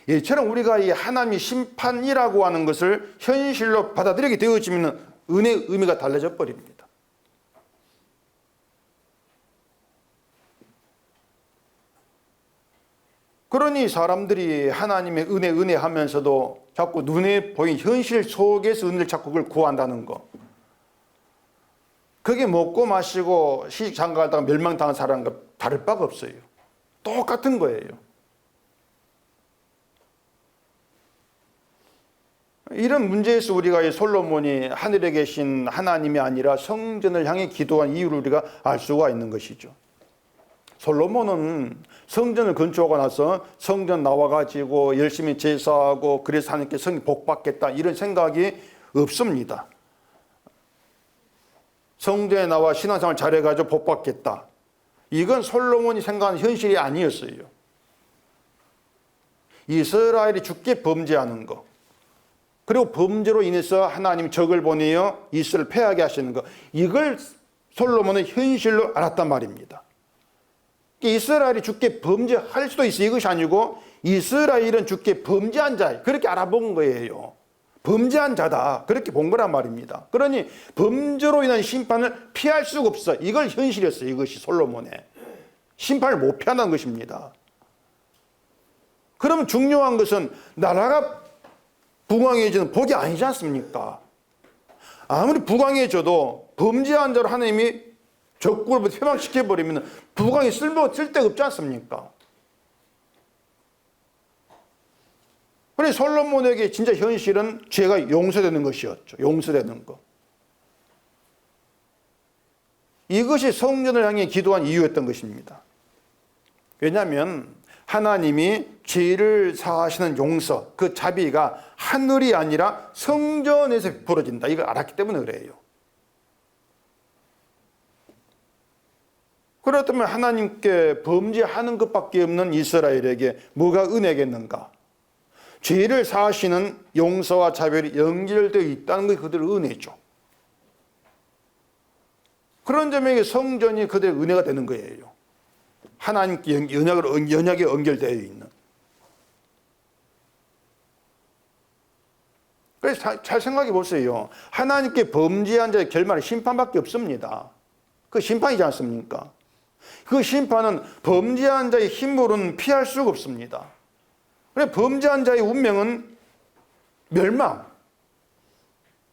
Speaker 1: 예처럼 우리가 이 하나님의 심판이라고 하는 것을 현실로 받아들이게 되어지면 은혜의 의미가 달라져 버립니다. 그러니 사람들이 하나님의 은혜 하면서도 자꾸 눈에 보이는 현실 속에서 은혜를 자꾸 그걸 구한다는 거. 그게 먹고 마시고 시집 장가 갔다가 멸망당한 사람과 다를 바가 없어요. 똑같은 거예요. 이런 문제에서 우리가 이 솔로몬이 하늘에 계신 하나님이 아니라 성전을 향해 기도한 이유를 우리가 알 수가 있는 것이죠. 솔로몬은 성전을 건축하고 나서 성전 나와가지고 열심히 제사하고 그래서 하나님께 성이 복받겠다 이런 생각이 없습니다. 성전에 나와 신앙생활 잘해가지고 복받겠다. 이건 솔로몬이 생각하는 현실이 아니었어요. 이스라엘이 죽게 범죄하는 것, 그리고 범죄로 인해서 하나님이 적을 보내어 이스라엘을 패하게 하시는 것, 이걸 솔로몬은 현실로 알았단 말입니다. 이스라엘이 죽게 범죄할 수도 있어요. 이것이 아니고 이스라엘은 죽게 범죄한 자, 그렇게 알아본 거예요. 범죄한 자다, 그렇게 본 거란 말입니다. 그러니 범죄로 인한 심판을 피할 수가 없어. 이걸 현실이었어요. 이것이 솔로몬의 심판을 못 피한다는 것입니다. 그러면 중요한 것은 나라가 부강해지는 복이 아니지 않습니까? 아무리 부강해져도 범죄한 자로 하나님이 적국을 폐망시켜버리면 부강이 쓸데가 없지 않습니까? 그래서 솔로몬에게 진짜 현실은 죄가 용서되는 것이었죠. 용서되는 것. 이것이 성전을 향해 기도한 이유였던 것입니다. 왜냐하면 하나님이 죄를 사하시는 용서, 그 자비가 하늘이 아니라 성전에서 베풀어진다. 이걸 알았기 때문에 그래요. 그렇다면 하나님께 범죄하는 것밖에 없는 이스라엘에게 뭐가 은혜겠는가? 죄를 사하시는 용서와 자비를 연결되어 있다는 것이 그들의 은혜죠. 그런 점에게 성전이 그들의 은혜가 되는 거예요. 하나님께 연약에 연결되어 있는. 그래서 잘 생각해 보세요. 하나님께 범죄한 자의 결말은 심판밖에 없습니다. 그 심판이지 않습니까? 그 심판은 범죄한 자의 힘으로는 피할 수가 없습니다. 그래, 범죄한 자의 운명은 멸망.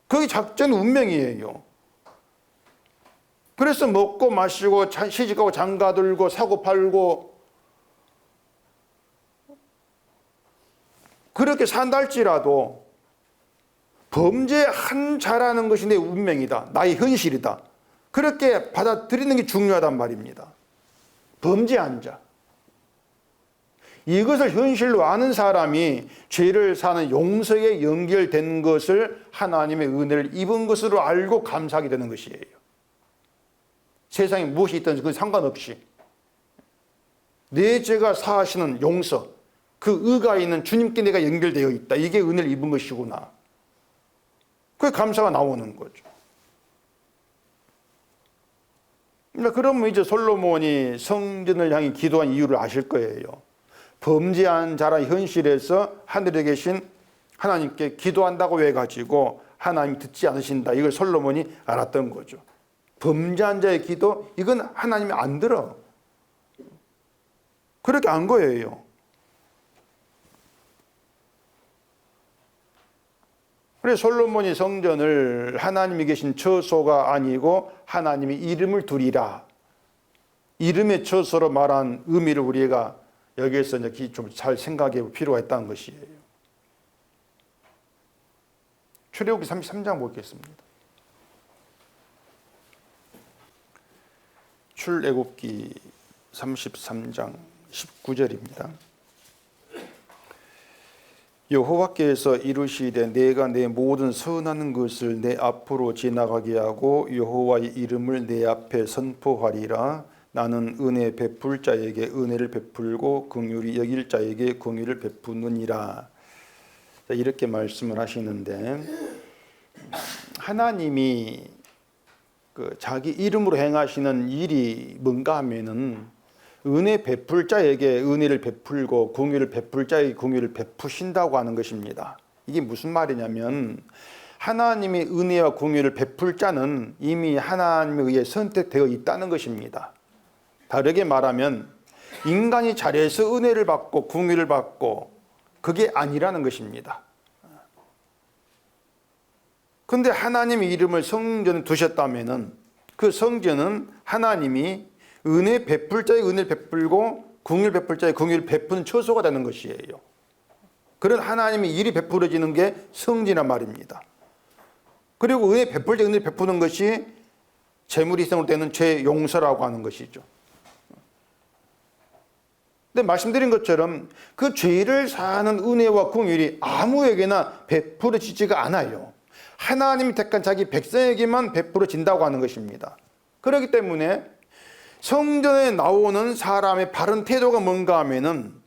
Speaker 1: 그게 작전 운명이에요. 그래서 먹고 마시고 시집가고 장가들고 사고 팔고 그렇게 산다 할지라도 범죄한 자라는 것이 내 운명이다. 나의 현실이다. 그렇게 받아들이는 게 중요하단 말입니다. 범죄한 자. 이것을 현실로 아는 사람이 죄를 사는 용서에 연결된 것을 하나님의 은혜를 입은 것으로 알고 감사하게 되는 것이에요. 세상에 무엇이 있든지 그 상관없이 내 죄가 사하시는 용서, 그 의가 있는 주님께 내가 연결되어 있다. 이게 은혜를 입은 것이구나. 그 감사가 나오는 거죠. 그러면 이제 솔로몬이 성전을 향해 기도한 이유를 아실 거예요. 범죄한 자라 현실에서 하늘에 계신 하나님께 기도한다고 해가지고 하나님이 듣지 않으신다. 이걸 솔로몬이 알았던 거죠. 범죄한 자의 기도, 이건 하나님이 안 들어. 그렇게 안 거예요. 그래서 솔로몬이 성전을 하나님이 계신 처소가 아니고 하나님의 이름을 두리라. 이름의 처소로 말한 의미를 우리가 여기에서 좀 잘 생각해 볼 필요가 있다는 것이에요. 출애굽기 33장 보겠습니다. 출애굽기 33장 19절입니다. 여호와께서 이르시되 내가 내 모든 선한 것을 내 앞으로 지나가게 하고 여호와의 이름을 내 앞에 선포하리라. 나는 은혜 베풀 자에게 은혜를 베풀고 긍휼히 여길 자에게 긍휼을 베푸느니라. 이렇게 말씀을 하시는데, 하나님이 자기 이름으로 행하시는 일이 뭔가 하면은 은혜 베풀 자에게 은혜를 베풀고 긍휼을 베풀 자에게 긍휼을 베푸신다고 하는 것입니다. 이게 무슨 말이냐면 하나님의 은혜와 긍휼을 베풀 자는 이미 하나님에 의해 선택되어 있다는 것입니다. 다르게 말하면 인간이 잘해서 은혜를 받고 긍휼을 받고 그게 아니라는 것입니다. 그런데 하나님의 이름을 성전에 두셨다면은 그 성전은 하나님이 은혜 베풀 자의 은혜를 베풀고 긍휼 베풀 자의 긍휼을 베푸는 처소가 되는 것이에요. 그런 하나님의 일이 베풀어지는 게 성지란 말입니다. 그리고 은혜 베풀 때 은혜 베푸는 것이 재물 희생으로 되는 죄 용서라고 하는 것이죠. 근데 말씀드린 것처럼 그 죄를 사하는 은혜와 긍휼이 아무에게나 베풀어지지가 않아요. 하나님이 택한 자기 백성에게만 베풀어진다고 하는 것입니다. 그렇기 때문에 성전에 나오는 사람의 바른 태도가 뭔가 하면은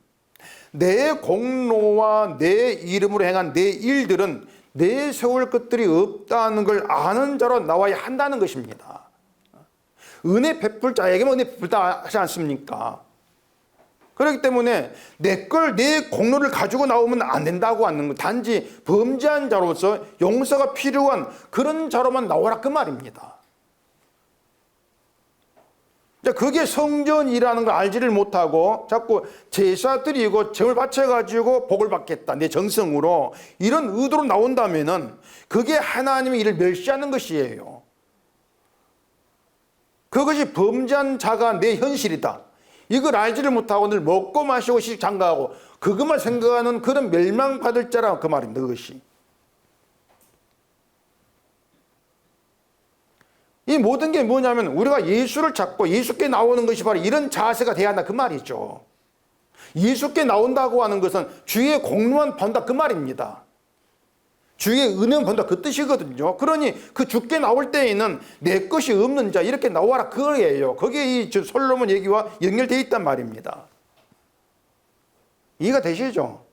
Speaker 1: 내 공로와 내 이름으로 행한 내 일들은 내 세울 것들이 없다는 걸 아는 자로 나와야 한다는 것입니다. 은혜 베풀 자에게만 은혜 베풀다 하지 않습니까? 그렇기 때문에 내 공로를 가지고 나오면 안 된다고 하는 것, 단지 범죄한 자로서 용서가 필요한 그런 자로만 나오라 그 말입니다. 그게 성전이라는 걸 알지를 못하고 자꾸 제사 드리고 제물 바쳐가지고 복을 받겠다 내 정성으로 이런 의도로 나온다면은 그게 하나님의 일을 멸시하는 것이에요. 그것이 범죄한 자가 내 현실이다. 이걸 알지를 못하고 늘 먹고 마시고 장가하고 그것만 생각하는 그런 멸망받을 자라 그 말입니다. 그것이. 이 모든 게 뭐냐면 우리가 예수를 찾고 예수께 나오는 것이 바로 이런 자세가 돼야 한다 그 말이죠. 예수께 나온다고 하는 것은 주의 공로만 본다 그 말입니다. 주의 은혜만 본다 그 뜻이거든요. 그러니 그 주께 나올 때에는 내 것이 없는 자 이렇게 나와라 그거예요. 거기에 이 솔로몬 얘기와 연결되어 있단 말입니다. 이해가 되시죠?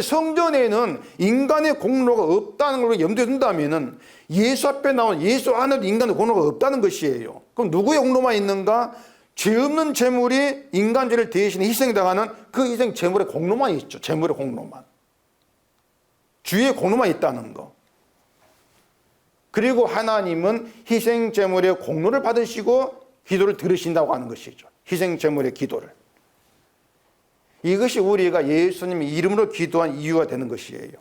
Speaker 1: 성전에는 인간의 공로가 없다는 걸 염두에 둔다면 예수 앞에 나온 예수 안에도 인간의 공로가 없다는 것이에요. 그럼 누구의 공로만 있는가? 죄 없는 제물이 인간죄를 대신해 희생당하는 그 희생 제물의 공로만 있죠. 제물의 공로만. 주의 공로만 있다는 거. 그리고 하나님은 희생 제물의 공로를 받으시고 기도를 들으신다고 하는 것이죠. 희생 제물의 기도를. 이것이 우리가 예수님의 이름으로 기도한 이유가 되는 것이에요.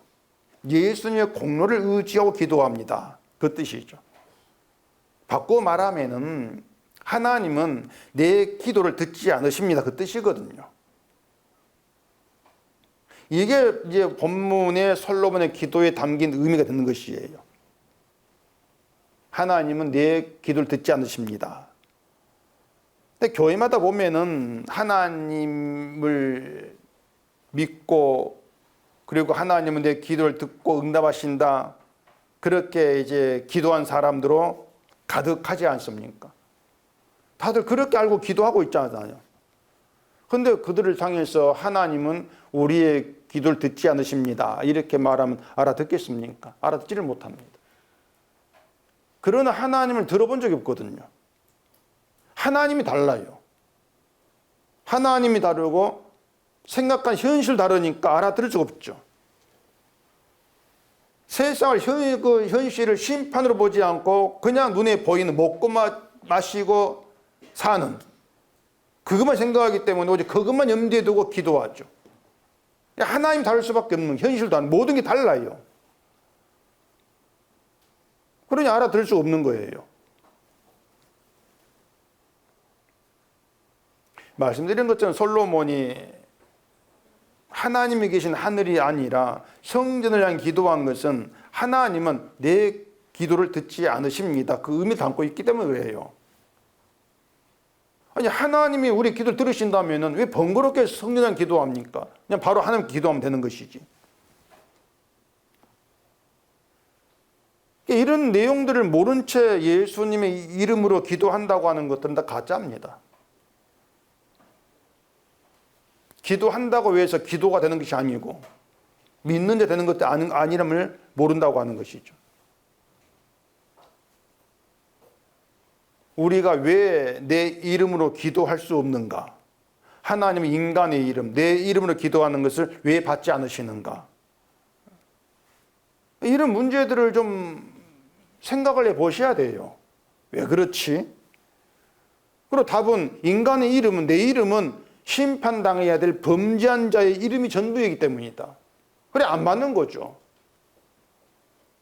Speaker 1: 예수님의 공로를 의지하고 기도합니다. 그 뜻이죠. 바꾸어 말하면은 하나님은 내 기도를 듣지 않으십니다. 그 뜻이거든요. 이게 이제 본문의 솔로몬의 기도에 담긴 의미가 되는 것이에요. 하나님은 내 기도를 듣지 않으십니다. 근데 교회마다 보면은 하나님을 믿고 그리고 하나님은 내 기도를 듣고 응답하신다. 그렇게 이제 기도한 사람들로 가득하지 않습니까? 다들 그렇게 알고 기도하고 있잖아요. 근데 그들을 향해서 하나님은 우리의 기도를 듣지 않으십니다. 이렇게 말하면 알아듣겠습니까? 알아듣지를 못합니다. 그러나 하나님을 들어본 적이 없거든요. 하나님이 달라요. 하나님이 다르고 생각한 현실 다르니까 알아들을 수가 없죠. 세상을 그 현실을 심판으로 보지 않고 그냥 눈에 보이는 먹고 마시고 사는 그것만 생각하기 때문에 오직 그것만 염두에 두고 기도하죠. 하나님 다를 수밖에 없는 현실도 안 모든 게 달라요. 그러니 알아들을 수 없는 거예요. 말씀드린 것처럼 솔로몬이 하나님이 계신 하늘이 아니라 성전을 향해 기도한 것은 하나님은 내 기도를 듣지 않으십니다. 그 의미를 담고 있기 때문에 그래요. 아니 하나님이 우리 기도를 들으신다면 왜 번거롭게 성전을 기도합니까? 그냥 바로 하나님 기도하면 되는 것이지. 이런 내용들을 모른 채 예수님의 이름으로 기도한다고 하는 것들은 다 가짜입니다. 기도한다고 해서 기도가 되는 것이 아니고 믿는 데 되는 것도 아니람을 모른다고 하는 것이죠. 우리가 왜 내 이름으로 기도할 수 없는가? 하나님은 인간의 이름, 내 이름으로 기도하는 것을 왜 받지 않으시는가? 이런 문제들을 좀 생각을 해보셔야 돼요. 왜 그렇지? 그리고 답은 인간의 이름은, 내 이름은 심판당해야 될 범죄한 자의 이름이 전부이기 때문이다. 그래 안 맞는 거죠.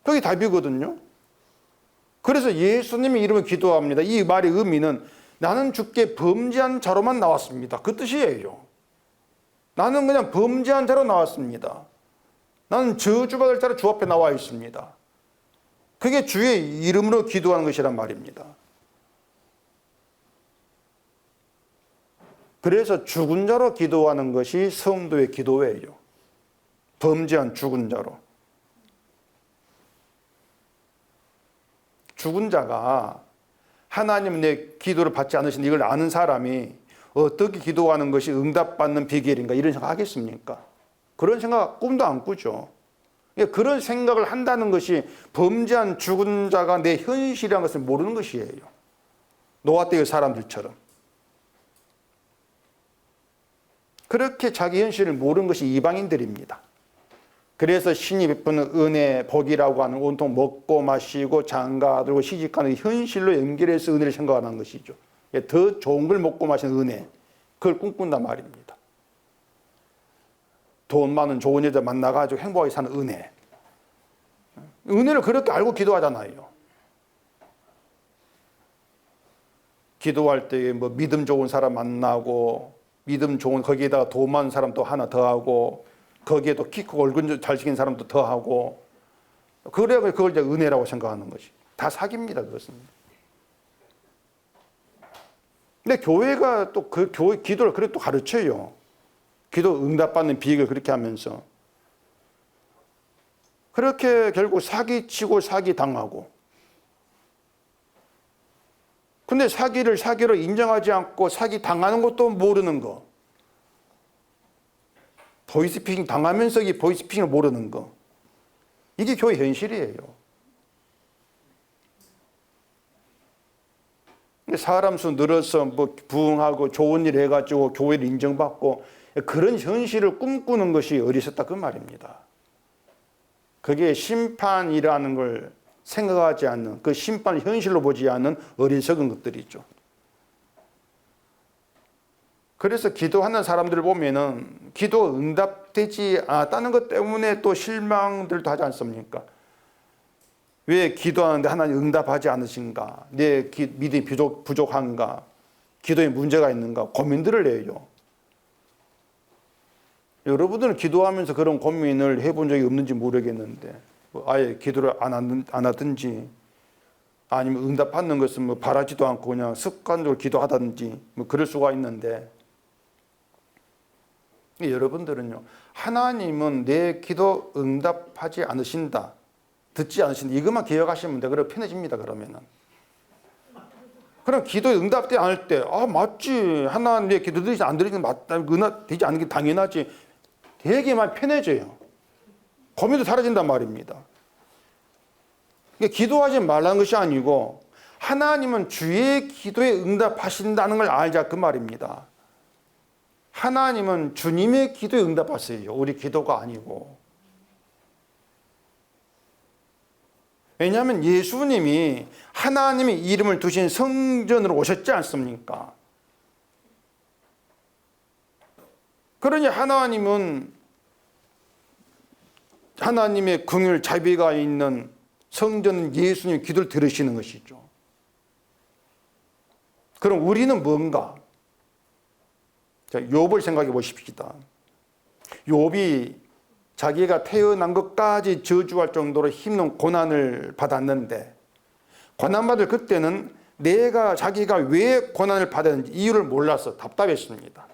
Speaker 1: 그게 답이거든요. 그래서 예수님의 이름을 기도합니다. 이 말의 의미는 나는 주께 범죄한 자로만 나왔습니다. 그 뜻이에요. 나는 그냥 범죄한 자로 나왔습니다. 나는 저주받을 자로 주 앞에 나와 있습니다. 그게 주의 이름으로 기도하는 것이란 말입니다. 그래서 죽은 자로 기도하는 것이 성도의 기도회예요. 범죄한 죽은 자로. 죽은 자가 하나님 내 기도를 받지 않으신 이걸 아는 사람이 어떻게 기도하는 것이 응답받는 비결인가 이런 생각 하겠습니까? 그런 생각 꿈도 안 꾸죠. 그런 생각을 한다는 것이 범죄한 죽은 자가 내 현실이라는 것을 모르는 것이에요. 노아 때의 사람들처럼. 그렇게 자기 현실을 모르는 것이 이방인들입니다. 그래서 신이 베푸는 은혜, 복이라고 하는 온통 먹고 마시고 장가들고 시집가는 현실로 연결해서 은혜를 생각하는 것이죠. 더 좋은 걸 먹고 마시는 은혜, 그걸 꿈꾼단 말입니다. 돈 많은 좋은 여자 만나가지고 행복하게 사는 은혜. 은혜를 그렇게 알고 기도하잖아요. 기도할 때 뭐 믿음 좋은 사람 만나고 믿음 좋은 거기에다가 돈 많은 사람 또 하나 더 하고 거기에 또 키 크고 얼굴 잘생긴 사람도 더 하고 그래야 그걸 이제 은혜라고 생각하는 것이 다 사기입니다. 그것은. 근데 교회가 또 그 교회 기도를 그렇게 또 가르쳐요. 기도 응답받는 비결을 그렇게 하면서 그렇게 결국 사기치고 사기당하고 근데 사기를 사기로 인정하지 않고 사기당하는 것도 모르는 거 보이스피싱 당하면서 이 보이스피싱을 모르는 거 이게 교회 현실이에요. 사람 수 늘어서 뭐 부흥하고 좋은 일 해가지고 교회를 인정받고 그런 현실을 꿈꾸는 것이 어리석다 그 말입니다. 그게 심판이라는 걸 생각하지 않는 그 심판을 현실로 보지 않는 어리석은 것들이죠. 그래서 기도하는 사람들을 보면은 기도 응답되지 않았다는 것 때문에 또 실망들도 하지 않습니까? 왜 기도하는데 하나님 응답하지 않으신가? 내 믿음이 부족한가? 기도에 문제가 있는가? 고민들을 해요. 여러분들은 기도하면서 그런 고민을 해본 적이 없는지 모르겠는데 아예 기도를 안 하든지 아니면 응답받는 것은 뭐 바라지도 않고 그냥 습관적으로 기도하든지 뭐 그럴 수가 있는데 여러분들은요 하나님은 내 기도 응답하지 않으신다 듣지 않으신다 이것만 기억하시면 돼. 그럼 편해집니다. 그러면은 그럼 기도에 응답되지 않을 때 맞지 하나님 내 기도 들리지 안 들리는 맞다 되지 않는 게 당연하지 되게 많이 편해져요. 고민도 사라진단 말입니다. 그러니까 기도하지 말라는 것이 아니고 하나님은 주의 기도에 응답하신다는 걸 알자 그 말입니다. 하나님은 주님의 기도에 응답하세요. 우리 기도가 아니고. 왜냐하면 예수님이 하나님의 이름을 두신 성전으로 오셨지 않습니까? 그러니 하나님은 하나님의 긍휼 자비가 있는 성전 예수님의 기도를 들으시는 것이죠. 그럼 우리는 뭔가? 자, 욥을 생각해 보십시다. 욥이 자기가 태어난 것까지 저주할 정도로 힘든 고난을 받았는데 고난받을 그때는 자기가 왜 고난을 받았는지 이유를 몰라서 답답했습니다.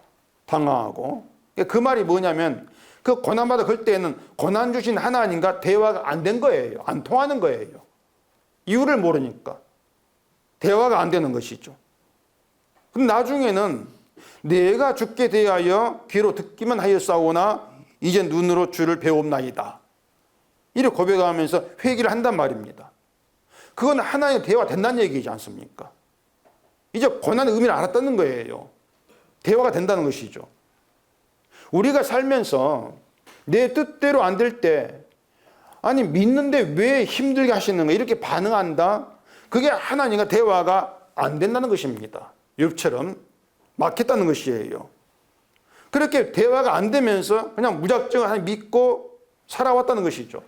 Speaker 1: 당황하고. 그 말이 뭐냐면 그 고난받을 그때는 고난 주신 하나님과 대화가 안 된 거예요. 안 통하는 거예요. 이유를 모르니까. 대화가 안 되는 것이죠. 그럼 나중에는 내가 죽게 대하여 귀로 듣기만 하였사오나 이제 눈으로 주를 배웁나이다. 이렇게 고백하면서 회개를 한단 말입니다. 그건 하나님의 대화가 된다는 얘기지 않습니까? 이제 고난의 의미를 알았다는 거예요. 대화가 된다는 것이죠. 우리가 살면서 내 뜻대로 안 될 때 아니 믿는데 왜 힘들게 하시는가 이렇게 반응한다. 그게 하나님과 대화가 안 된다는 것입니다. 욥처럼 막혔다는 것이에요. 그렇게 대화가 안 되면서 그냥 무작정 하나님 믿고 살아왔다는 것이죠.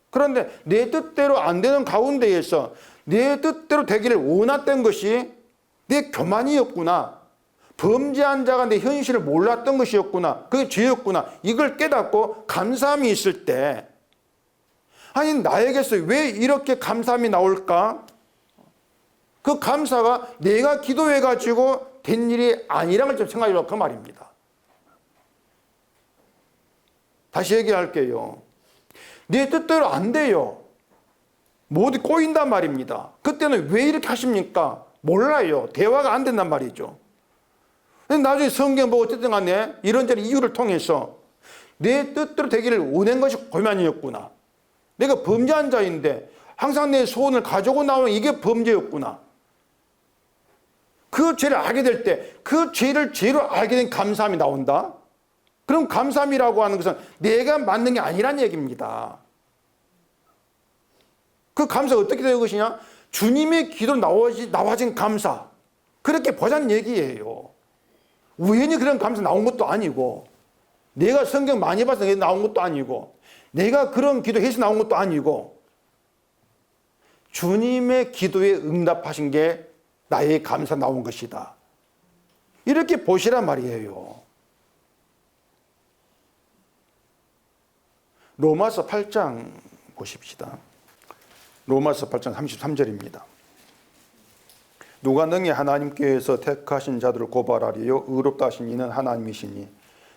Speaker 1: 그런데 내 뜻대로 안 되는 가운데에서 내 뜻대로 되기를 원했던 것이 내 교만이었구나. 범죄한 자가 내 현실을 몰랐던 것이었구나. 그게 죄였구나. 이걸 깨닫고 감사함이 있을 때, 아니 나에게서 왜 이렇게 감사함이 나올까? 그 감사가 내가 기도해가지고 된 일이 아니라는 걸 좀 생각해 보라 그 말입니다. 다시 얘기할게요. 내 뜻대로 안 돼요. 모두 꼬인단 말입니다. 그때는 왜 이렇게 하십니까? 몰라요. 대화가 안 된단 말이죠. 근데 나중에 성경 보고 어쨌든 간에 이런저런 이유를 통해서 내 뜻대로 되기를 원한 것이 고난이었구나. 내가 범죄한 자인데 항상 내 소원을 가지고 나오는 이게 범죄였구나. 그 죄를 알게 될 때 그 죄를 죄로 알게 된 감사함이 나온다. 그럼 감사함이라고 하는 것은 내가 만든 게 아니란 얘기입니다. 그 감사가 어떻게 되는 것이냐? 주님의 기도로 나와진 감사. 그렇게 보자는 얘기예요. 우연히 그런 감사 나온 것도 아니고, 내가 성경 많이 봐서 나온 것도 아니고, 내가 그런 기도해서 나온 것도 아니고, 주님의 기도에 응답하신 게 나의 감사 나온 것이다. 이렇게 보시란 말이에요. 로마서 8장 보십시다. 로마서 8장 33절입니다. 누가 능히 하나님께서 택하신 자들을 고발하리요 의롭다 하신 이는 하나님이시니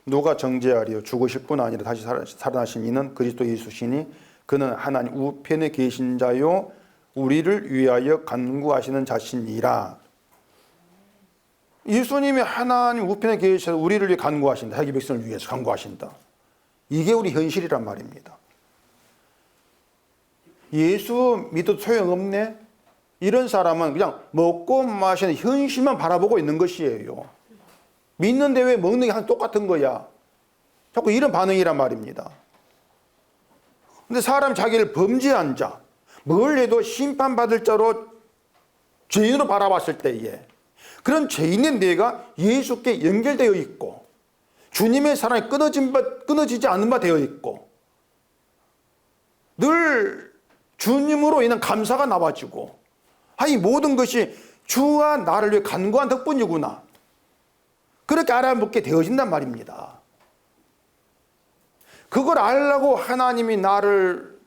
Speaker 1: 누가 정죄하리요 죽으실 뿐 아니라 다시 살아나신 이는 그리스도 예수시니 그는 하나님 우편에 계신 자요 우리를 위하여 간구하시는 자신이라. 예수님이 하나님 우편에 계셔서 우리를 위해 간구하신다. 자기 백성을 위해서 간구하신다. 이게 우리 현실이란 말입니다. 예수 믿어도 소용없네? 이런 사람은 그냥 먹고 마시는 현실만 바라보고 있는 것이에요. 믿는데 왜 먹는 게 항상 똑같은 거야? 자꾸 이런 반응이란 말입니다. 근데 사람 자기를 범죄한 자, 뭘 해도 심판받을 자로 죄인으로 바라봤을 때에 그런 죄인의 뇌가 예수께 연결되어 있고 주님의 사랑이 끊어지지 않는 바 되어 있고 늘 주님으로 인한 감사가 나와지고 이 모든 것이 주와 나를 위해 간구한 덕분이구나. 그렇게 알아먹게 되어진단 말입니다. 그걸 알라고 하나님이 나를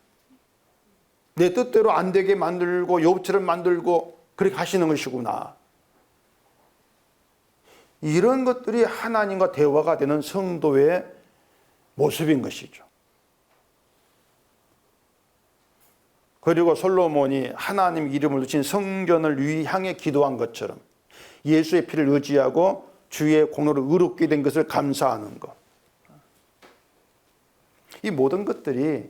Speaker 1: 내 뜻대로 안 되게 만들고 욥처럼 만들고 그렇게 하시는 것이구나. 이런 것들이 하나님과 대화가 되는 성도의 모습인 것이죠. 그리고 솔로몬이 하나님 이름을 붙인 성전을 향해 기도한 것처럼 예수의 피를 의지하고 주의 공로를 의롭게 된 것을 감사하는 것. 이 모든 것들이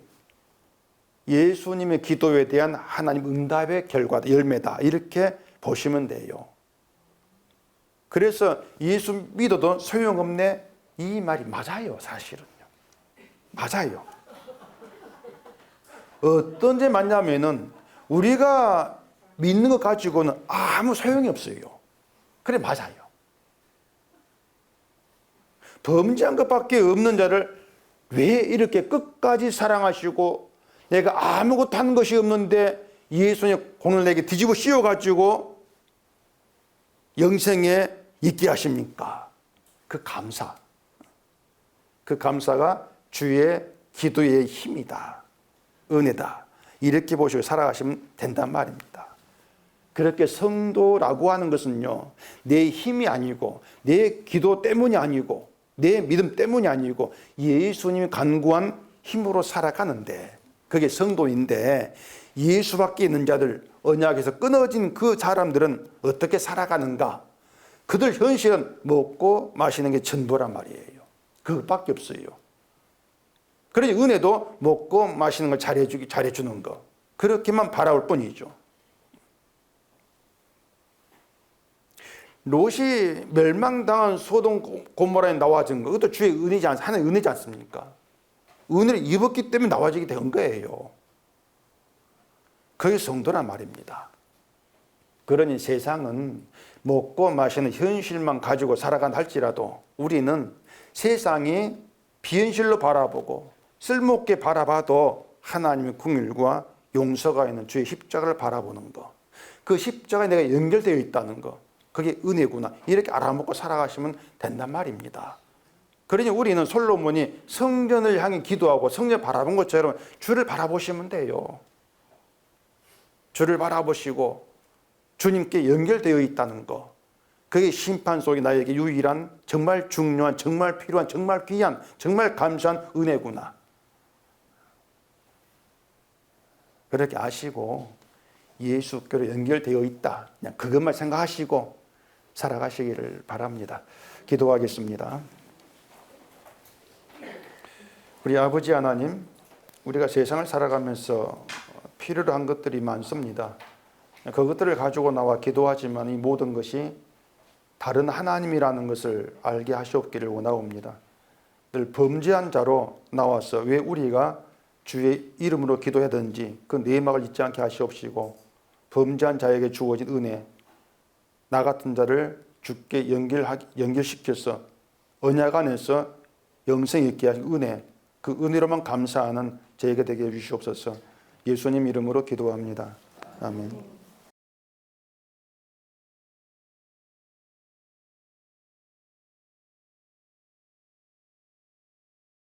Speaker 1: 예수님의 기도에 대한 하나님 응답의 결과다, 열매다. 이렇게 보시면 돼요. 그래서 예수 믿어도 소용없네? 이 말이 맞아요, 사실은요. 맞아요. 어떤 데 맞냐면은 우리가 믿는 것 가지고는 아무 소용이 없어요. 그래, 맞아요. 범죄한 것밖에 없는 자를 왜 이렇게 끝까지 사랑하시고 내가 아무것도 한 것이 없는데 예수님의 공을 내게 뒤집어 씌워가지고 영생에 있게 하십니까? 그 감사. 그 감사가 주의 기도의 힘이다. 은혜다. 이렇게 보시고 살아가시면 된단 말입니다. 그렇게 성도라고 하는 것은요, 내 힘이 아니고 내 기도 때문이 아니고 내 믿음 때문이 아니고 예수님이 간구한 힘으로 살아가는데 그게 성도인데 예수 밖에 있는 자들, 언약에서 끊어진 그 사람들은 어떻게 살아가는가? 그들 현실은 먹고 마시는 게 전부란 말이에요. 그것밖에 없어요. 그러니 은혜도 먹고 마시는 걸 잘해주는 거. 그렇게만 바라올 뿐이죠. 롯이 멸망당한 소돔 고모라에 나와진 거, 그것도 주의 은혜지 하나의 은혜지 않습니까? 은혜를 입었기 때문에 나와지게 된 거예요. 그게 성도란 말입니다. 그러니 세상은 먹고 마시는 현실만 가지고 살아간다 할지라도 우리는 세상이 비현실로 바라보고 쓸모없게 바라봐도 하나님의 긍휼과 용서가 있는 주의 십자가를 바라보는 것, 그 십자가에 내가 연결되어 있다는 것, 그게 은혜구나. 이렇게 알아먹고 살아가시면 된단 말입니다. 그러니 우리는 솔로몬이 성전을 향해 기도하고 성전 바라본 것처럼 주를 바라보시면 돼요. 주를 바라보시고 주님께 연결되어 있다는 거. 그게 심판 속에 나에게 유일한 정말 중요한, 정말 필요한, 정말 귀한, 정말 감사한 은혜구나. 그렇게 아시고 예수께로 연결되어 있다. 그냥 그것만 생각하시고 살아가시기를 바랍니다. 기도하겠습니다. 우리 아버지 하나님, 우리가 세상을 살아가면서 필요로 한 것들이 많습니다. 그것들을 가지고 나와 기도하지만 이 모든 것이 다른 하나님이라는 것을 알게 하시옵기를 원하옵니다. 늘 범죄한 자로 나와서 왜 우리가 주의 이름으로 기도하든지 그 내막을 잊지 않게 하시옵시고, 범죄한 자에게 주어진 은혜, 나 같은 자를 주께 연결시켜서 언약 안에서 영생 있게 하신 은혜, 그 은혜로만 감사하는 저에게 되게 해주시옵소서. 예수님 이름으로 기도합니다. 아멘.